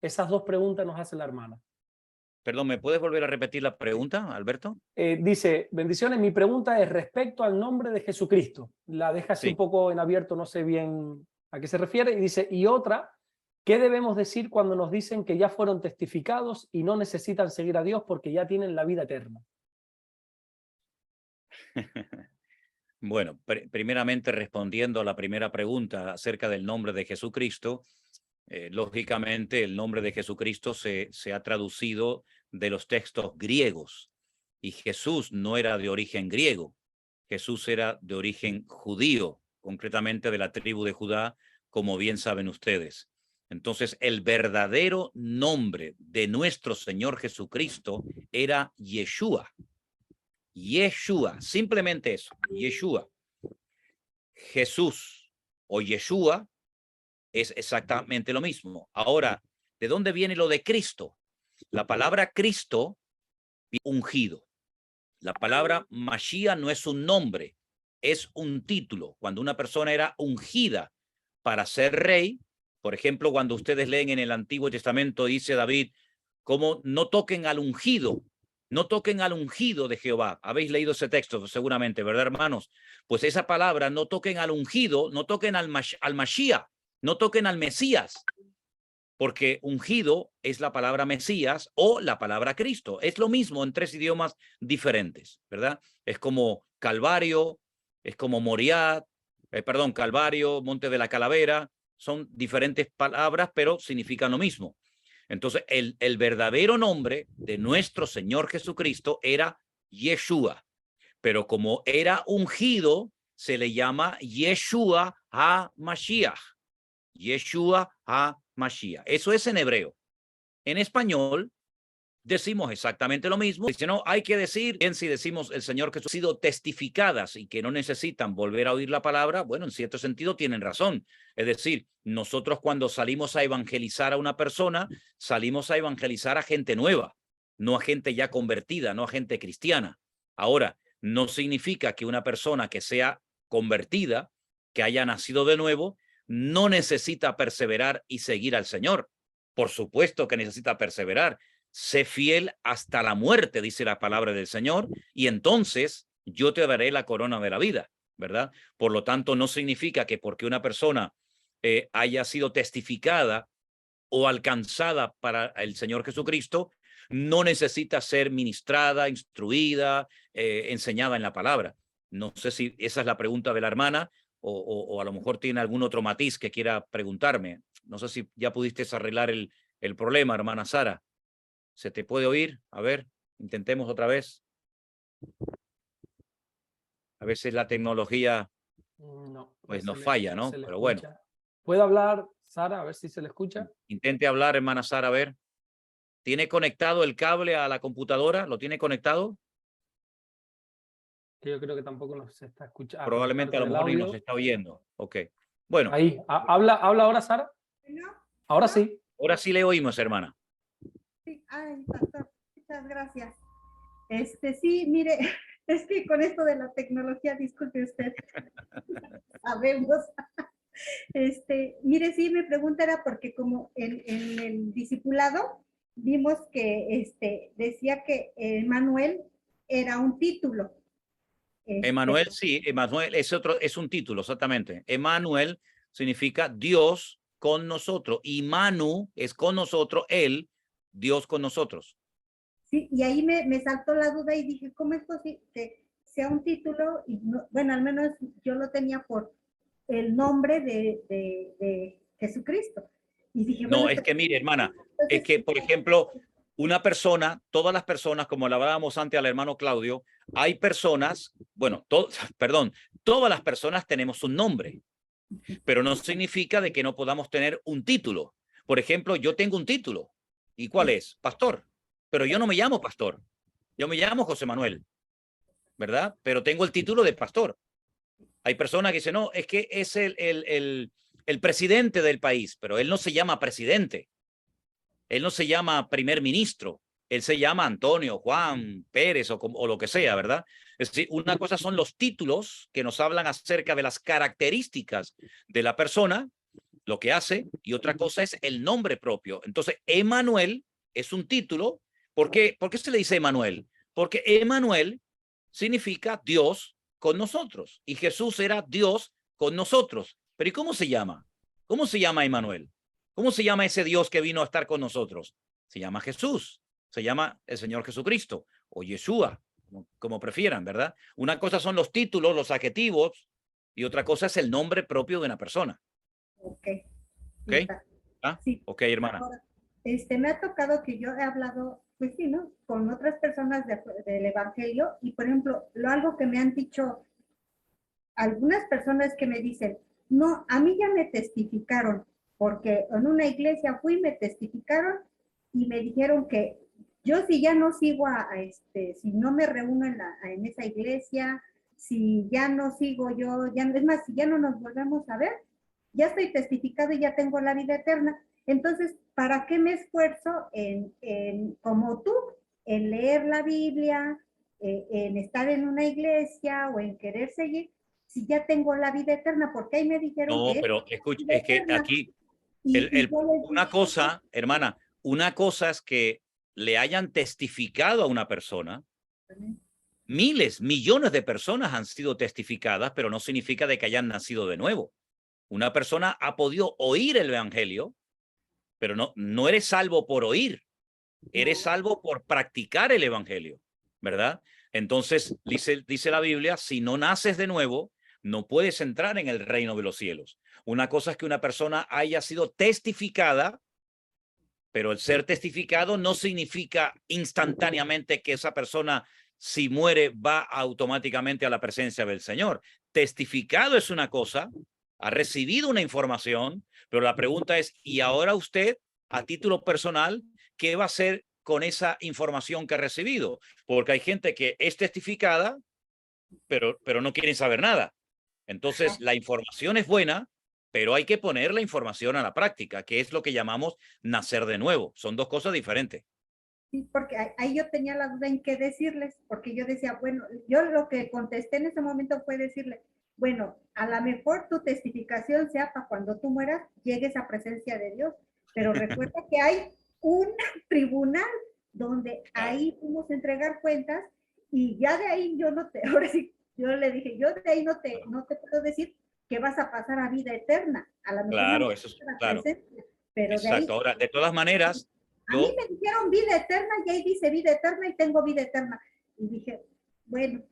Esas 2 preguntas nos hace la hermana. Perdón, ¿me puedes volver a repetir la pregunta, Alberto? Dice, bendiciones, mi pregunta es respecto al nombre de Jesucristo. La deja así un poco en abierto, no sé bien a qué se refiere. Y dice, y otra, ¿qué debemos decir cuando nos dicen que ya fueron testificados y no necesitan seguir a Dios porque ya tienen la vida eterna? Bueno, primeramente respondiendo a la primera pregunta acerca del nombre de Jesucristo, lógicamente el nombre de Jesucristo se ha traducido de los textos griegos, y Jesús no era de origen griego. Jesús era de origen judío, concretamente de la tribu de Judá, como bien saben ustedes. Entonces, el verdadero nombre de nuestro Señor Jesucristo era Yeshua. Yeshua, simplemente eso, Yeshua. Jesús o Yeshua es exactamente lo mismo. Ahora, ¿de dónde viene lo de Cristo? La palabra Cristo, ungido. La palabra Mashiach no es un nombre, es un título. Cuando una persona era ungida para ser rey, por ejemplo, cuando ustedes leen en el Antiguo Testamento, dice David, como no toquen al ungido, no toquen al ungido de Jehová. Habéis leído ese texto seguramente, ¿verdad, hermanos? Pues esa palabra, no toquen al ungido, no toquen al Mashiach, no toquen al Mesías, porque ungido es la palabra Mesías o la palabra Cristo. Es lo mismo en 3 idiomas diferentes, ¿verdad? Es como Calvario, es como Moriah, Calvario, Monte de la Calavera, son diferentes palabras, pero significan lo mismo. Entonces, el verdadero nombre de nuestro Señor Jesucristo era Yeshua, pero como era ungido, se le llama Yeshua HaMashiach. Yeshua HaMashiach. Eso es en hebreo. En español decimos exactamente lo mismo. Dice, no, hay que decir, bien, si decimos el Señor Jesús ha sido testificadas y que no necesitan volver a oír la palabra, bueno, en cierto sentido tienen razón. Es decir, nosotros cuando salimos a evangelizar a una persona, salimos a evangelizar a gente nueva, no a gente ya convertida, no a gente cristiana. Ahora, no significa que una persona que sea convertida, que haya nacido de nuevo, no necesita perseverar y seguir al Señor. Por supuesto que necesita perseverar. Sé fiel hasta la muerte, dice la palabra del Señor, y entonces yo te daré la corona de la vida, ¿verdad? Por lo tanto, no significa que porque una persona haya sido testificada o alcanzada para el Señor Jesucristo, no necesita ser ministrada, instruida, enseñada en la palabra. No sé si esa es la pregunta de la hermana o a lo mejor tiene algún otro matiz que quiera preguntarme. No sé si ya pudiste arreglar el problema, hermana Sara. ¿Se te puede oír? A ver, intentemos otra vez. A veces la tecnología No, pues no nos se le- falla, no ¿no? se le Pero bueno, escucha. ¿Puede hablar, Sara? A ver si se le escucha. intente hablar, hermana Sara, a ver. ¿Tiene conectado el cable a la computadora? ¿Lo tiene conectado? Que yo creo que tampoco nos está escuchando. Probablemente a lo mejor ni nos está oyendo. Ok. Bueno, Ahí, habla ahora, Sara. Ahora sí. ahora sí le oímos, hermana. Sí, ay, pastor, muchas gracias. Sí, mire, es que con esto de la tecnología, disculpe usted, sabemos. Mire, sí, mi pregunta era porque como en el discipulado vimos que decía que Emmanuel era un título. Emmanuel, sí, Emmanuel es un título, exactamente. Emmanuel significa Dios con nosotros. Y Manu es con nosotros, él, Dios con nosotros. Sí, y ahí me saltó la duda y dije, ¿cómo es posible que sea un título? Y no, bueno, al menos yo lo tenía por el nombre de Jesucristo. Y dije, No, bueno, es que mire, hermana, entonces, es que, por ejemplo, una persona, todas las personas, como le hablábamos antes al hermano Claudio, hay personas, bueno, perdón, todas las personas tenemos un nombre, pero no significa de que no podamos tener un título. Por ejemplo, yo tengo un título. ¿Y cuál es? Pastor. Pero yo no me llamo pastor. Yo me llamo José Manuel, ¿verdad? Pero tengo el título de pastor. Hay personas que dicen, no, es que es el presidente del país, pero él no se llama presidente. Él no se llama primer ministro. Él se llama Antonio, Juan, Pérez o lo que sea, ¿verdad? Es decir, una cosa son los títulos que nos hablan acerca de las características de la persona, lo que hace, y otra cosa es el nombre propio. Entonces, Emmanuel es un título. ¿Por qué se le dice Emmanuel? Porque Emmanuel significa Dios con nosotros. Y Jesús era Dios con nosotros. Pero ¿y cómo se llama? ¿Cómo se llama Emmanuel? ¿Cómo se llama ese Dios que vino a estar con nosotros? Se llama Jesús. Se llama el Señor Jesucristo o Yeshua, como prefieran, ¿verdad? Una cosa son los títulos, los adjetivos, y otra cosa es el nombre propio de una persona. Ok. ¿Ok? ¿Ah? Sí. Ok, hermana. Ahora, me ha tocado que yo he hablado, pues sí, ¿no? Con otras personas del Evangelio y, por ejemplo, algo que me han dicho algunas personas que me dicen, no, a mí ya me testificaron, porque en una iglesia fui, me testificaron y me dijeron que yo si ya no sigo si no me reúno en esa iglesia, si ya no sigo yo, es más, si ya no nos volvemos a ver, ya estoy testificado y ya tengo la vida eterna. Entonces, ¿para qué me esfuerzo como tú, en leer la Biblia, en estar en una iglesia o en querer seguir, si ya tengo la vida eterna? Porque ahí me dijeron No, que pero escuche, es que aquí una dije, cosa, hermana, una cosa es que le hayan testificado a una persona. Miles, millones de personas han sido testificadas, pero no significa de que hayan nacido de nuevo. Una persona ha podido oír el evangelio, pero no eres salvo por oír, eres salvo por practicar el evangelio, ¿verdad? Entonces, dice la Biblia, si no naces de nuevo, no puedes entrar en el reino de los cielos. Una cosa es que una persona haya sido testificada, pero el ser testificado no significa instantáneamente que esa persona, si muere, va automáticamente a la presencia del Señor. Testificado es una cosa, ha recibido una información, pero la pregunta es, ¿y ahora usted, a título personal, qué va a hacer con esa información que ha recibido? Porque hay gente que es testificada, pero no quieren saber nada. Entonces, la información es buena, pero hay que poner la información a la práctica, que es lo que llamamos nacer de nuevo. Son dos cosas diferentes. Sí, porque ahí yo tenía la duda en qué decirles, porque yo decía, bueno, yo lo que contesté en ese momento fue decirle, bueno, a lo mejor tu testificación sea para cuando tú mueras, llegues a presencia de Dios, pero recuerda que hay un tribunal donde ahí fuimos a entregar cuentas y ya de ahí yo no te, ahora sí, yo le dije, yo de ahí no te puedo decir que vas a pasar a vida eterna, a lo mejor Claro, no eso es claro. pero Exacto. de ahí, Ahora, de todas maneras, a mí me dijeron vida eterna y ahí dice vida eterna y tengo vida eterna. Y dije, bueno.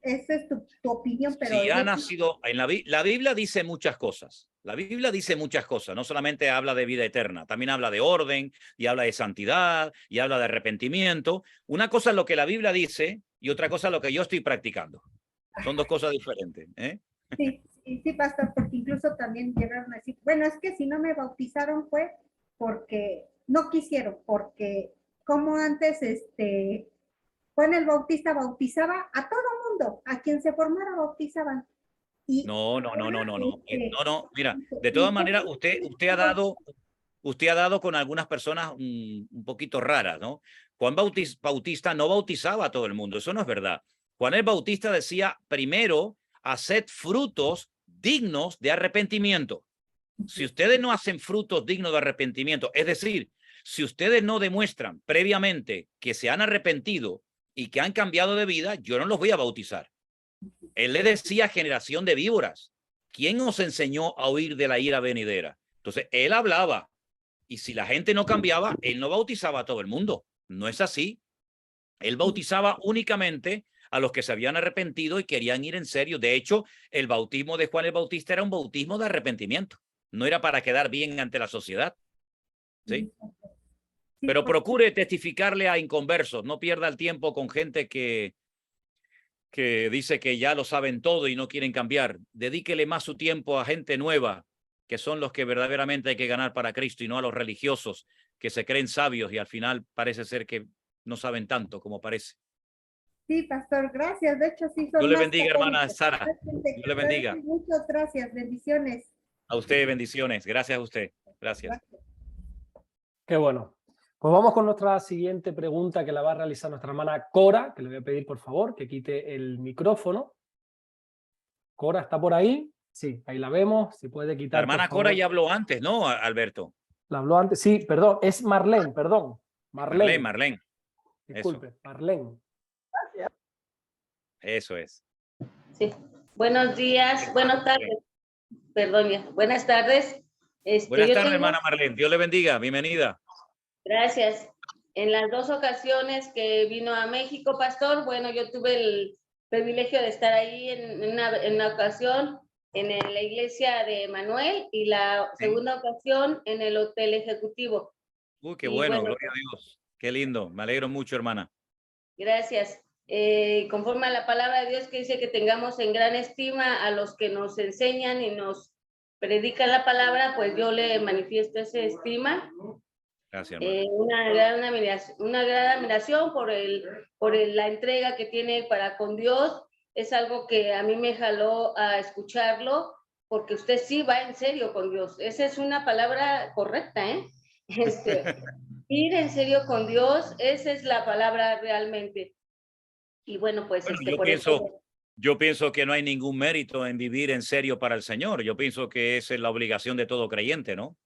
Eso es tu opinión, pero si ha nacido, en la Biblia dice muchas cosas. La Biblia dice muchas cosas. No solamente habla de vida eterna, también habla de orden y habla de santidad y habla de arrepentimiento. Una cosa es lo que la Biblia dice y otra cosa es lo que yo estoy practicando. Son dos cosas diferentes, ¿eh? Sí, pastor, porque incluso también llegaron a decir, bueno, es que si no me bautizaron fue porque no quisieron, porque como antes, Juan el Bautista bautizaba a todo mundo, a quien se formara bautizaban. Y no, mira, de todas maneras, usted ha dado con algunas personas un poquito raras, ¿no? Juan Bautista no bautizaba a todo el mundo, eso no es verdad. Juan el Bautista decía, primero, haced frutos dignos de arrepentimiento. Si ustedes no hacen frutos dignos de arrepentimiento, es decir, si ustedes no demuestran previamente que se han arrepentido y que han cambiado de vida, yo no los voy a bautizar. Él le decía generación de víboras. ¿Quién os enseñó a huir de la ira venidera? Entonces, él hablaba y si la gente no cambiaba, él no bautizaba a todo el mundo. No es así. Él bautizaba únicamente a los que se habían arrepentido y querían ir en serio. De hecho, el bautismo de Juan el Bautista era un bautismo de arrepentimiento. No era para quedar bien ante la sociedad. ¿Sí? Pero procure testificarle a inconversos. No pierda el tiempo con gente que dice que ya lo saben todo y no quieren cambiar. Dedíquele más su tiempo a gente nueva, que son los que verdaderamente hay que ganar para Cristo y no a los religiosos que se creen sabios y al final parece ser que no saben tanto como parece. Sí, pastor, gracias. De hecho, sí son Dios le más bendiga, hermana Sara. Dios le bendiga. Muchas gracias, bendiciones. A usted, bendiciones. Gracias a usted. Gracias. Qué bueno. Pues vamos con nuestra siguiente pregunta que la va a realizar nuestra hermana Cora, que le voy a pedir por favor que quite el micrófono. Cora, ¿está por ahí? Sí, ahí la vemos. Si puede quitar. La hermana Cora ya habló antes, ¿no, Alberto? La habló antes. Sí, perdón. Es Marlene, perdón. Marlene. Disculpe, eso. Marlene. Eso es. Sí. Buenos días, buenas tardes. Perdón, buenas tardes. Buenas tardes, hermana Marlene. Dios le bendiga. Bienvenida. Gracias. En las dos ocasiones que vino a México, pastor, bueno, yo tuve el privilegio de estar ahí en una ocasión en la iglesia de Manuel y la segunda ocasión en el Hotel Ejecutivo. Qué bueno, gloria a Dios. Qué lindo. Me alegro mucho, hermana. Gracias. Conforme a la palabra de Dios que dice que tengamos en gran estima a los que nos enseñan y nos predican la palabra, pues yo le manifiesto esa estima. Gracias, una gran admiración por la entrega que tiene para con Dios. Es algo que a mí me jaló a escucharlo, porque usted sí va en serio con Dios. Esa es una palabra correcta, ¿eh? Ir en serio con Dios, esa es la palabra realmente. Y bueno, pues yo pienso que no hay ningún mérito en vivir en serio para el Señor. Yo pienso que esa es la obligación de todo creyente, ¿no?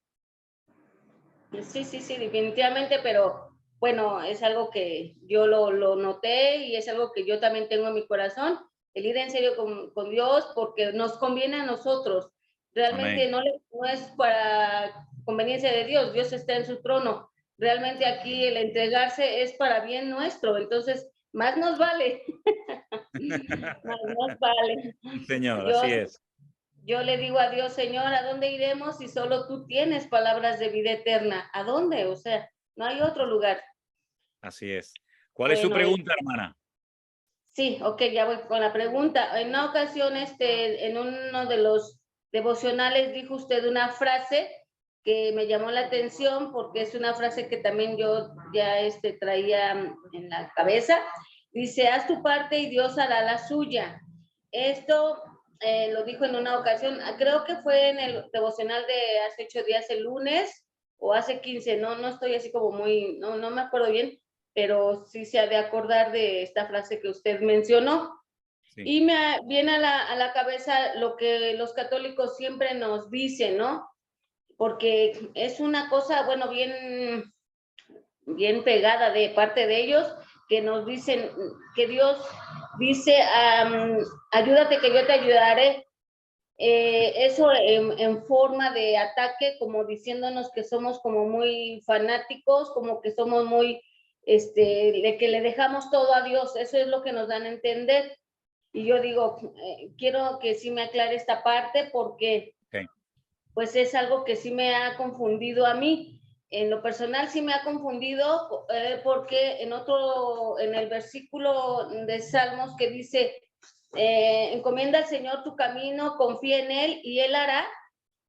Sí, definitivamente, pero bueno, es algo que yo lo noté y es algo que yo también tengo en mi corazón, el ir en serio con Dios, porque nos conviene a nosotros. Realmente no es para conveniencia de Dios. Dios está en su trono. Realmente aquí el entregarse es para bien nuestro. Entonces, más nos vale. Más nos vale. Señor, así es. Yo le digo a Dios, Señor, ¿a dónde iremos si solo tú tienes palabras de vida eterna? ¿A dónde? O sea, no hay otro lugar. Así es. ¿Cuál es su pregunta, hermana? Sí, ok, ya voy con la pregunta. En una ocasión, en uno de los devocionales dijo usted una frase que me llamó la atención porque es una frase que también yo ya traía en la cabeza. Dice, haz tu parte y Dios hará la suya. Esto lo dijo en una ocasión, creo que fue en el devocional de hace 8 días, el lunes, o hace 15, no estoy así como muy, no me acuerdo bien, pero sí se ha de acordar de esta frase que usted mencionó. Sí. Y me viene a la cabeza lo que los católicos siempre nos dicen, ¿no? Porque es una cosa, bueno, bien pegada de parte de ellos, que nos dicen que Dios dice, ayúdate que yo te ayudaré. Eso en forma de ataque, como diciéndonos que somos como muy fanáticos, como que somos muy, que le dejamos todo a Dios. Eso es lo que nos dan a entender. Y yo digo, quiero que sí me aclare esta parte porque pues es algo que sí me ha confundido a mí. En lo personal sí me ha confundido porque en el versículo de Salmos que dice, encomienda al Señor tu camino, confía en Él y Él hará.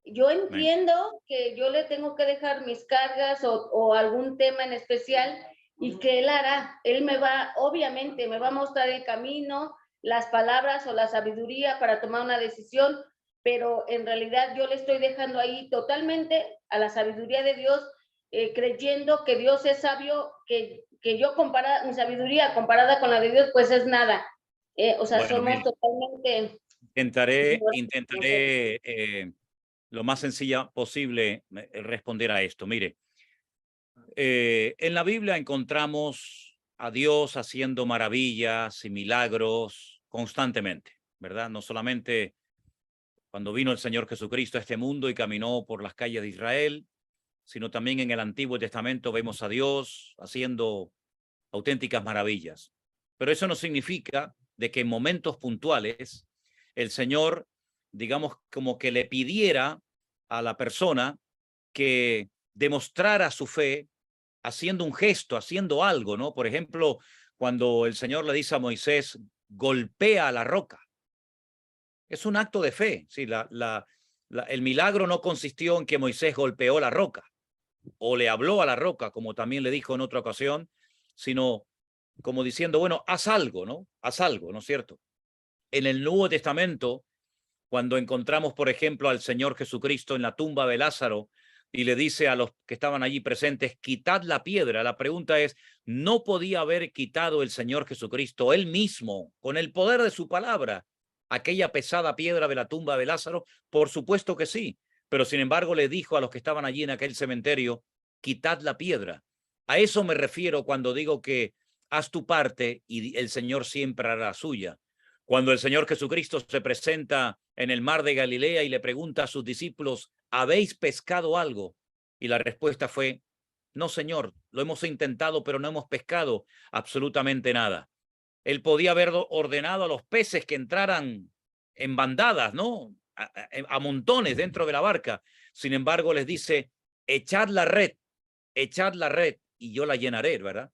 Yo entiendo que yo le tengo que dejar mis cargas o algún tema en especial y que Él hará. Él obviamente me va a mostrar el camino, las palabras o la sabiduría para tomar una decisión, pero en realidad yo le estoy dejando ahí totalmente a la sabiduría de Dios, creyendo que Dios es sabio, que yo mi sabiduría comparada con la de Dios, pues es nada. O sea, bueno, somos totalmente... Intentaré lo más sencilla posible responder a esto. Mire, en la Biblia encontramos a Dios haciendo maravillas y milagros constantemente, ¿verdad? No solamente cuando vino el Señor Jesucristo a este mundo y caminó por las calles de Israel, sino también en el Antiguo Testamento vemos a Dios haciendo auténticas maravillas. Pero eso no significa de que en momentos puntuales el Señor, digamos, como que le pidiera a la persona que demostrara su fe haciendo un gesto, haciendo algo, ¿no? Por ejemplo, cuando el Señor le dice a Moisés, golpea a la roca. Es un acto de fe, ¿sí? El milagro no consistió en que Moisés golpeó la roca o le habló a la roca, como también le dijo en otra ocasión, sino como diciendo, bueno, haz algo, ¿no? Haz algo, ¿no es cierto? En el Nuevo Testamento, cuando encontramos, por ejemplo, al Señor Jesucristo en la tumba de Lázaro y le dice a los que estaban allí presentes, quitad la piedra. La pregunta es, ¿no podía haber quitado el Señor Jesucristo él mismo, con el poder de su palabra, aquella pesada piedra de la tumba de Lázaro? Por supuesto que sí, pero sin embargo le dijo a los que estaban allí en aquel cementerio, quitad la piedra. A eso me refiero cuando digo que haz tu parte y el Señor siempre hará la suya. Cuando el Señor Jesucristo se presenta en el mar de Galilea y le pregunta a sus discípulos, ¿habéis pescado algo? Y la respuesta fue, no, Señor, lo hemos intentado, pero no hemos pescado absolutamente nada. Él podía haber ordenado a los peces que entraran en bandadas, ¿no? A montones dentro de la barca. Sin embargo, les dice, echad la red y yo la llenaré, ¿verdad?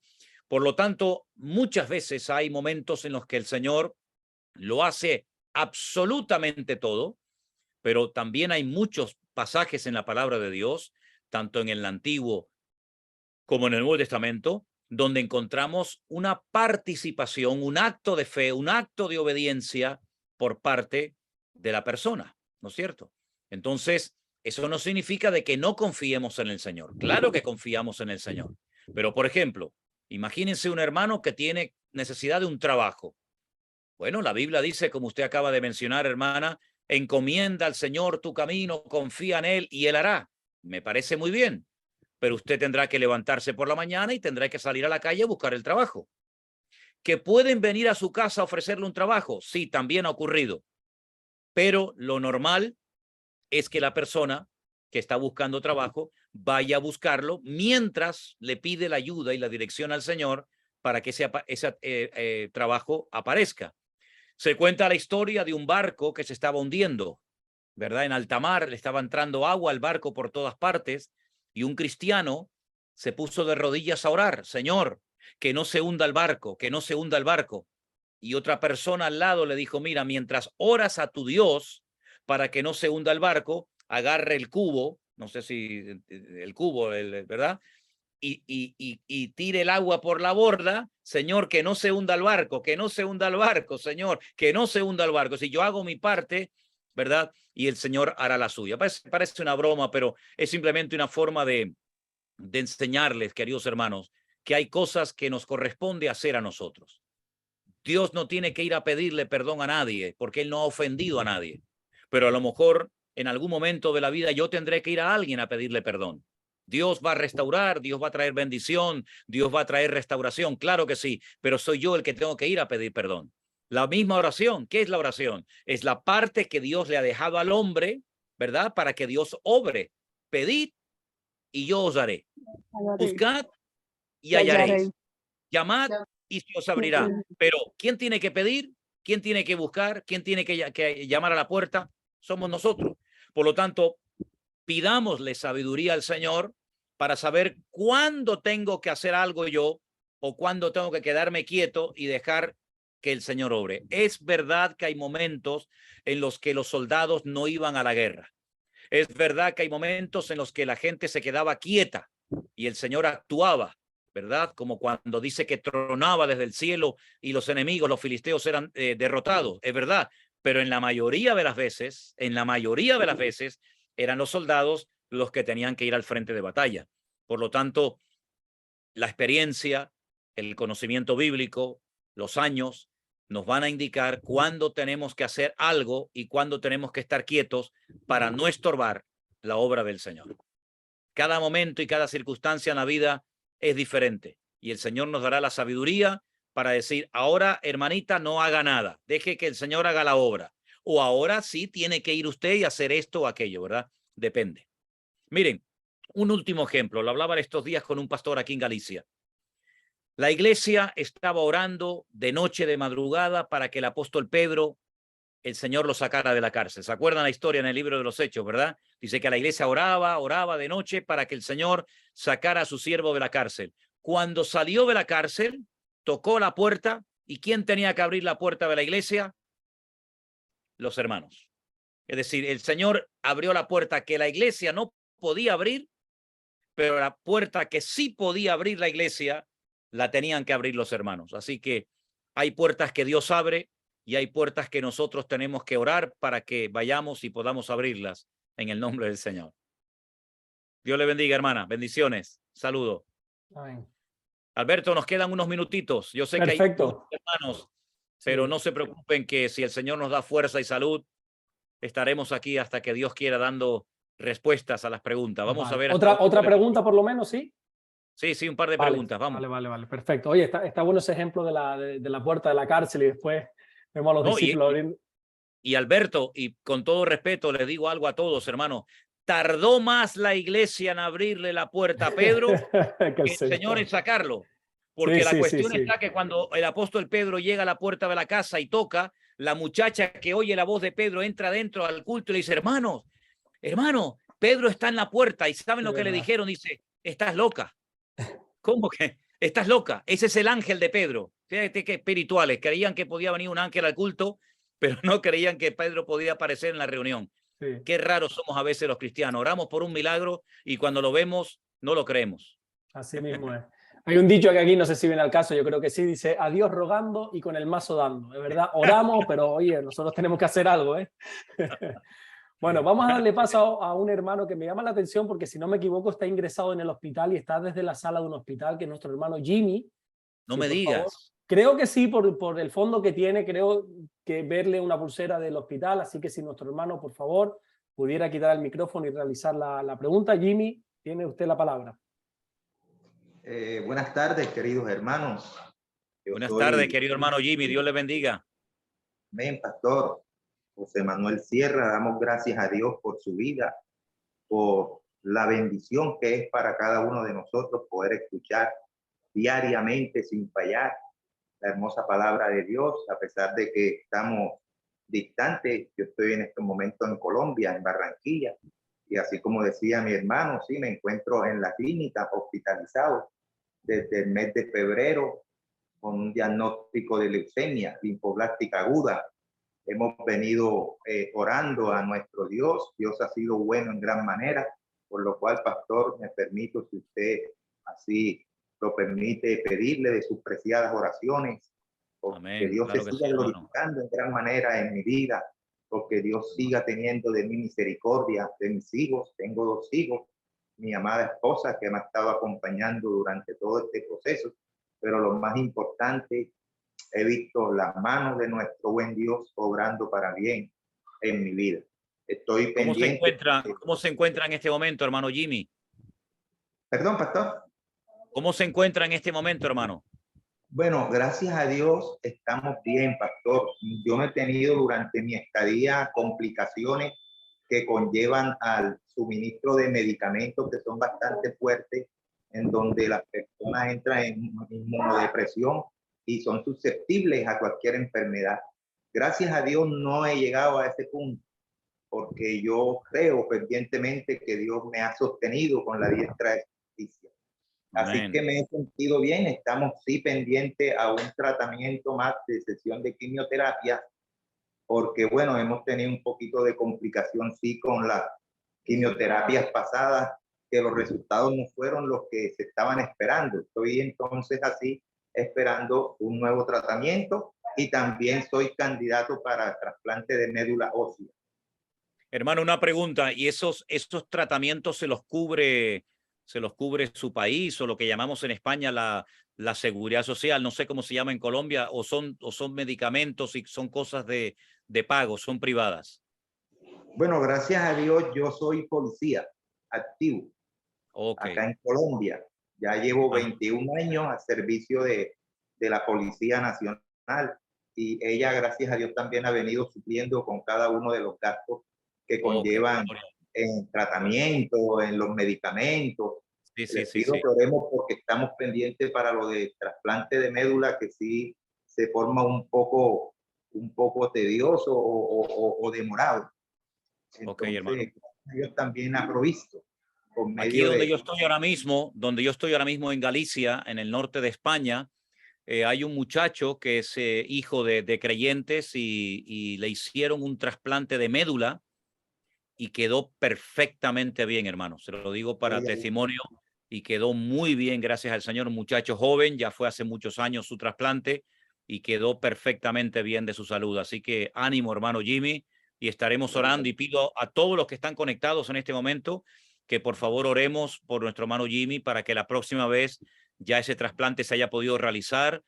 Por lo tanto, muchas veces hay momentos en los que el Señor lo hace absolutamente todo, pero también hay muchos pasajes en la palabra de Dios, tanto en el Antiguo como en el Nuevo Testamento, donde encontramos una participación, un acto de fe, un acto de obediencia por parte de la persona, ¿no es cierto? Entonces, eso no significa de que no confiemos en el Señor. Claro que confiamos en el Señor. Pero, por ejemplo, imagínense un hermano que tiene necesidad de un trabajo. Bueno, la Biblia dice, como usted acaba de mencionar, hermana, encomienda al Señor tu camino, confía en Él y Él hará. Me parece muy bien, pero usted tendrá que levantarse por la mañana y tendrá que salir a la calle a buscar el trabajo. ¿Que pueden venir a su casa a ofrecerle un trabajo? Sí, también ha ocurrido. Pero lo normal es que la persona que está buscando trabajo, vaya a buscarlo mientras le pide la ayuda y la dirección al Señor para que ese trabajo aparezca. Se cuenta la historia de un barco que se estaba hundiendo, ¿verdad? En alta mar, le estaba entrando agua al barco por todas partes y un cristiano se puso de rodillas a orar: Señor, que no se hunda el barco, que no se hunda el barco. Y otra persona al lado le dijo: mira, mientras oras a tu Dios para que no se hunda el barco, agarre el cubo, no sé si el cubo, ¿verdad? Y tire el agua por la borda. Señor, que no se hunda el barco, que no se hunda el barco, Señor, que no se hunda el barco. Si yo hago mi parte, ¿verdad? Y el Señor hará la suya. Parece una broma, pero es simplemente una forma de enseñarles, queridos hermanos, que hay cosas que nos corresponde hacer a nosotros. Dios no tiene que ir a pedirle perdón a nadie, porque Él no ha ofendido a nadie. Pero a lo mejor en algún momento de la vida yo tendré que ir a alguien a pedirle perdón. Dios va a restaurar, Dios va a traer bendición, Dios va a traer restauración, claro que sí, pero soy yo el que tengo que ir a pedir perdón. La misma oración, ¿qué es la oración? Es la parte que Dios le ha dejado al hombre, ¿verdad? Para que Dios obre. Pedid y yo os daré. Buscad y hallaréis. Llamad y se os abrirá. Pero ¿quién tiene que pedir? ¿Quién tiene que buscar? ¿Quién tiene que llamar a la puerta? Somos nosotros. Por lo tanto, pidámosle sabiduría al Señor para saber cuándo tengo que hacer algo yo o cuándo tengo que quedarme quieto y dejar que el Señor obre. Es verdad que hay momentos en los que los soldados no iban a la guerra. Es verdad que hay momentos en los que la gente se quedaba quieta y el Señor actuaba, ¿verdad? Como cuando dice que tronaba desde el cielo y los enemigos, los filisteos, eran derrotados. Es verdad, pero en la mayoría de las veces, eran los soldados los que tenían que ir al frente de batalla. Por lo tanto, la experiencia, el conocimiento bíblico, los años, nos van a indicar cuándo tenemos que hacer algo y cuándo tenemos que estar quietos para no estorbar la obra del Señor. Cada momento y cada circunstancia en la vida es diferente y el Señor nos dará la sabiduría para decir: ahora, hermanita, no haga nada, deje que el Señor haga la obra. O ahora sí tiene que ir usted y hacer esto o aquello, ¿verdad? Depende. Miren, un último ejemplo. Lo hablaba estos días con un pastor aquí en Galicia. La iglesia estaba orando de noche, de madrugada, para que el apóstol Pedro, el Señor lo sacara de la cárcel. ¿Se acuerdan la historia en el libro de los Hechos, verdad? Dice que la iglesia oraba de noche para que el Señor sacara a su siervo de la cárcel. Cuando salió de la cárcel, tocó la puerta. ¿Y quién tenía que abrir la puerta de la iglesia? Los hermanos. Es decir, el Señor abrió la puerta que la iglesia no podía abrir, pero la puerta que sí podía abrir la iglesia la tenían que abrir los hermanos. Así que hay puertas que Dios abre y hay puertas que nosotros tenemos que orar para que vayamos y podamos abrirlas en el nombre del Señor. Dios le bendiga, hermana. Bendiciones. Saludo. Amén. Alberto, nos quedan unos minutitos. Yo sé Perfecto. que hay hermanos, pero no se preocupen, que si el Señor nos da fuerza y salud, estaremos aquí hasta que Dios quiera dando respuestas a las preguntas. Vamos a ver. Otra pregunta por lo menos, ¿sí? Sí, un par de preguntas, vamos. Vale, perfecto. Oye, está bueno ese ejemplo de la puerta de la cárcel y después vemos a los discípulos abriendo. Y Alberto, y con todo respeto, les digo algo a todos, hermano. Tardó más la iglesia en abrirle la puerta a Pedro que el Señor en sacarlo. Porque la cuestión está que cuando el apóstol Pedro llega a la puerta de la casa y toca, la muchacha que oye la voz de Pedro entra dentro al culto y le dice: hermano, Pedro está en la puerta. ¿Y saben lo que le dijeron? Dice: estás loca. ¿Cómo que estás loca? Ese es el ángel de Pedro. Fíjate que espirituales. Creían que podía venir un ángel al culto, pero no creían que Pedro podía aparecer en la reunión. Sí. Qué raros somos a veces los cristianos. Oramos por un milagro y cuando lo vemos, no lo creemos. Así mismo es. Hay un dicho que aquí no sé si viene al caso, yo creo que sí, dice: a Dios rogando y con el mazo dando. Es verdad, oramos, pero oye, nosotros tenemos que hacer algo, ¿eh? Bueno, vamos a darle paso a un hermano que me llama la atención porque, si no me equivoco, está ingresado en el hospital y está desde la sala de un hospital, que es nuestro hermano Jimmy. No me digas. Favor. Creo que sí, por el fondo que tiene, creo que verle una pulsera del hospital, así que si nuestro hermano, por favor, pudiera quitar el micrófono y realizar la pregunta. Jimmy, tiene usted la palabra. Buenas tardes, queridos hermanos. Buenas tardes, querido hermano Jimmy. Dios le bendiga. Amén, pastor José Manuel Sierra. Damos gracias a Dios por su vida, por la bendición que es para cada uno de nosotros poder escuchar diariamente sin fallar la hermosa palabra de Dios, a pesar de que estamos distantes. Yo estoy en este momento en Colombia, en Barranquilla, y así como decía mi hermano, sí, me encuentro en la clínica hospitalizado desde el mes de febrero con un diagnóstico de leucemia linfoblástica aguda. Hemos venido orando a nuestro Dios. Dios ha sido bueno en gran manera, por lo cual, pastor, me permito, si usted así lo permite, pedirle de sus preciadas oraciones, porque Amén. Dios Claro se que siga sí, hermano. glorificando en gran manera en mi vida, porque Dios siga teniendo de mi misericordia, de mis hijos. Tengo 2 hijos, mi amada esposa que me ha estado acompañando durante todo este proceso, pero lo más importante, he visto las manos de nuestro buen Dios obrando para bien en mi vida. Estoy pendiente. ¿Cómo se encuentra en este momento, hermano Jimmy? Perdón, pastor. ¿Cómo se encuentra en este momento, hermano? Bueno, gracias a Dios estamos bien, pastor. Yo no he tenido durante mi estadía complicaciones que conllevan al suministro de medicamentos que son bastante fuertes, en donde las personas entran en inmunodepresión y son susceptibles a cualquier enfermedad. Gracias a Dios no he llegado a ese punto, porque yo creo fervientemente que Dios me ha sostenido con la diestra de justicia. Así Amén. que me he sentido bien. Estamos sí pendientes a un tratamiento más de sesión de quimioterapia, porque bueno, hemos tenido un poquito de complicación sí con las quimioterapias pasadas, que los resultados no fueron los que se estaban esperando. Estoy entonces así esperando un nuevo tratamiento y también soy candidato para trasplante de médula ósea. Hermano, una pregunta. ¿Y esos tratamientos se los cubre su país, o lo que llamamos en España la seguridad social? No sé cómo se llama en Colombia, o son medicamentos y son cosas de pago, son privadas. Bueno, gracias a Dios yo soy policía activo acá en Colombia. Ya llevo 21 años al servicio de la Policía Nacional, y ella, gracias a Dios, también ha venido supliendo con cada uno de los gastos que conllevan en tratamiento, en los medicamentos. Les pido que oremos porque estamos pendientes para lo de trasplante de médula, que sí se forma un poco tedioso o demorado. Entonces, hermano. Dios también ha provisto. Aquí donde yo estoy ahora mismo en Galicia, en el norte de España, hay un muchacho que es hijo de creyentes, y le hicieron un trasplante de médula y quedó perfectamente bien, hermano. Se lo digo para testimonio, y quedó muy bien, gracias al Señor. Un muchacho joven, ya fue hace muchos años su trasplante y quedó perfectamente bien de su salud. Así que ánimo, hermano Jimmy, y estaremos orando, y pido a todos los que están conectados en este momento que por favor oremos por nuestro hermano Jimmy para que la próxima vez ya ese trasplante se haya podido realizar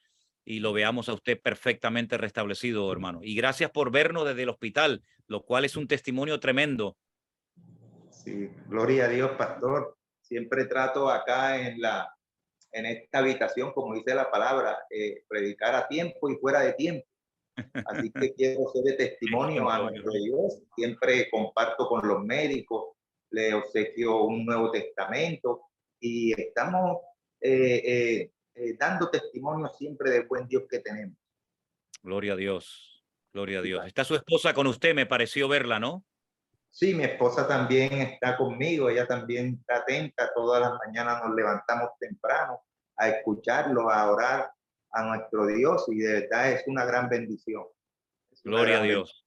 y lo veamos a usted perfectamente restablecido, hermano. Y gracias por vernos desde el hospital, lo cual es un testimonio tremendo. Sí, gloria a Dios, pastor. Siempre trato acá en esta habitación, como dice la palabra, predicar a tiempo y fuera de tiempo. Así que quiero ser de testimonio a nuestro Dios. Siempre comparto con los médicos, le obsequio un Nuevo Testamento, y estamos dando testimonio siempre del buen Dios que tenemos. Gloria a Dios, gloria a Dios. Está su esposa con usted, me pareció verla, ¿no? Sí, mi esposa también está conmigo, ella también está atenta. Todas las mañanas nos levantamos temprano a escucharlo, a orar a nuestro Dios, y de verdad es una gran bendición. Gloria a Dios.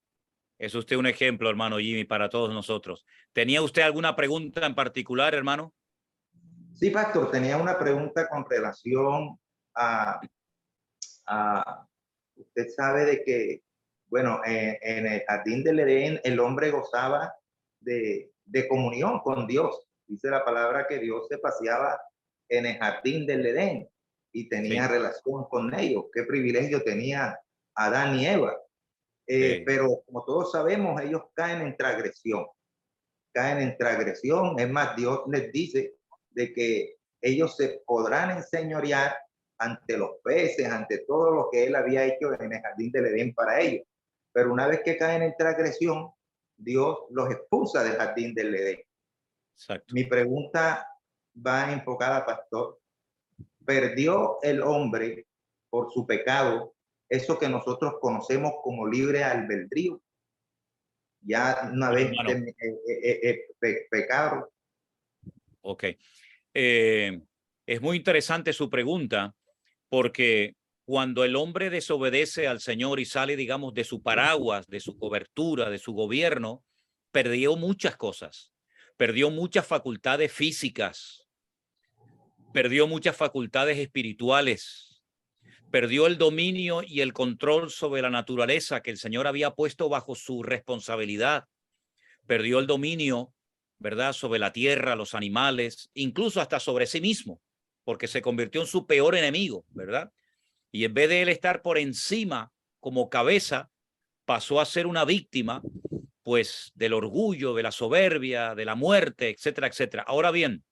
Es usted un ejemplo, hermano Jimmy, para todos nosotros. ¿Tenía usted alguna pregunta en particular, hermano? Sí, pastor, tenía una pregunta con relación a usted sabe de que, bueno, en el jardín del Edén el hombre gozaba de comunión con Dios. Dice la palabra que Dios se paseaba en el jardín del Edén y tenía relación con ellos. Qué privilegio tenía Adán y Eva. Pero como todos sabemos, ellos caen en transgresión. Caen en transgresión. Es más, Dios les dice de que ellos se podrán enseñorear ante los peces, ante todo lo que él había hecho en el jardín del Edén para ellos. Pero una vez que caen en transgresión, Dios los expulsa del jardín del Edén. Exacto. Mi pregunta va enfocada, pastor. ¿Perdió el hombre por su pecado eso que nosotros conocemos como libre albedrío? Ya una vez pecado. Ok. Es muy interesante su pregunta, porque cuando el hombre desobedece al Señor y sale, digamos, de su paraguas, de su cobertura, de su gobierno, perdió muchas cosas. Perdió muchas facultades físicas, perdió muchas facultades espirituales, perdió el dominio y el control sobre la naturaleza que el Señor había puesto bajo su responsabilidad, perdió el dominio, ¿verdad?, sobre la tierra, los animales, incluso hasta sobre sí mismo, porque se convirtió en su peor enemigo, ¿verdad? Y en vez de él estar por encima como cabeza, pasó a ser una víctima, pues, del orgullo, de la soberbia, de la muerte, etcétera, etcétera. Ahora bien,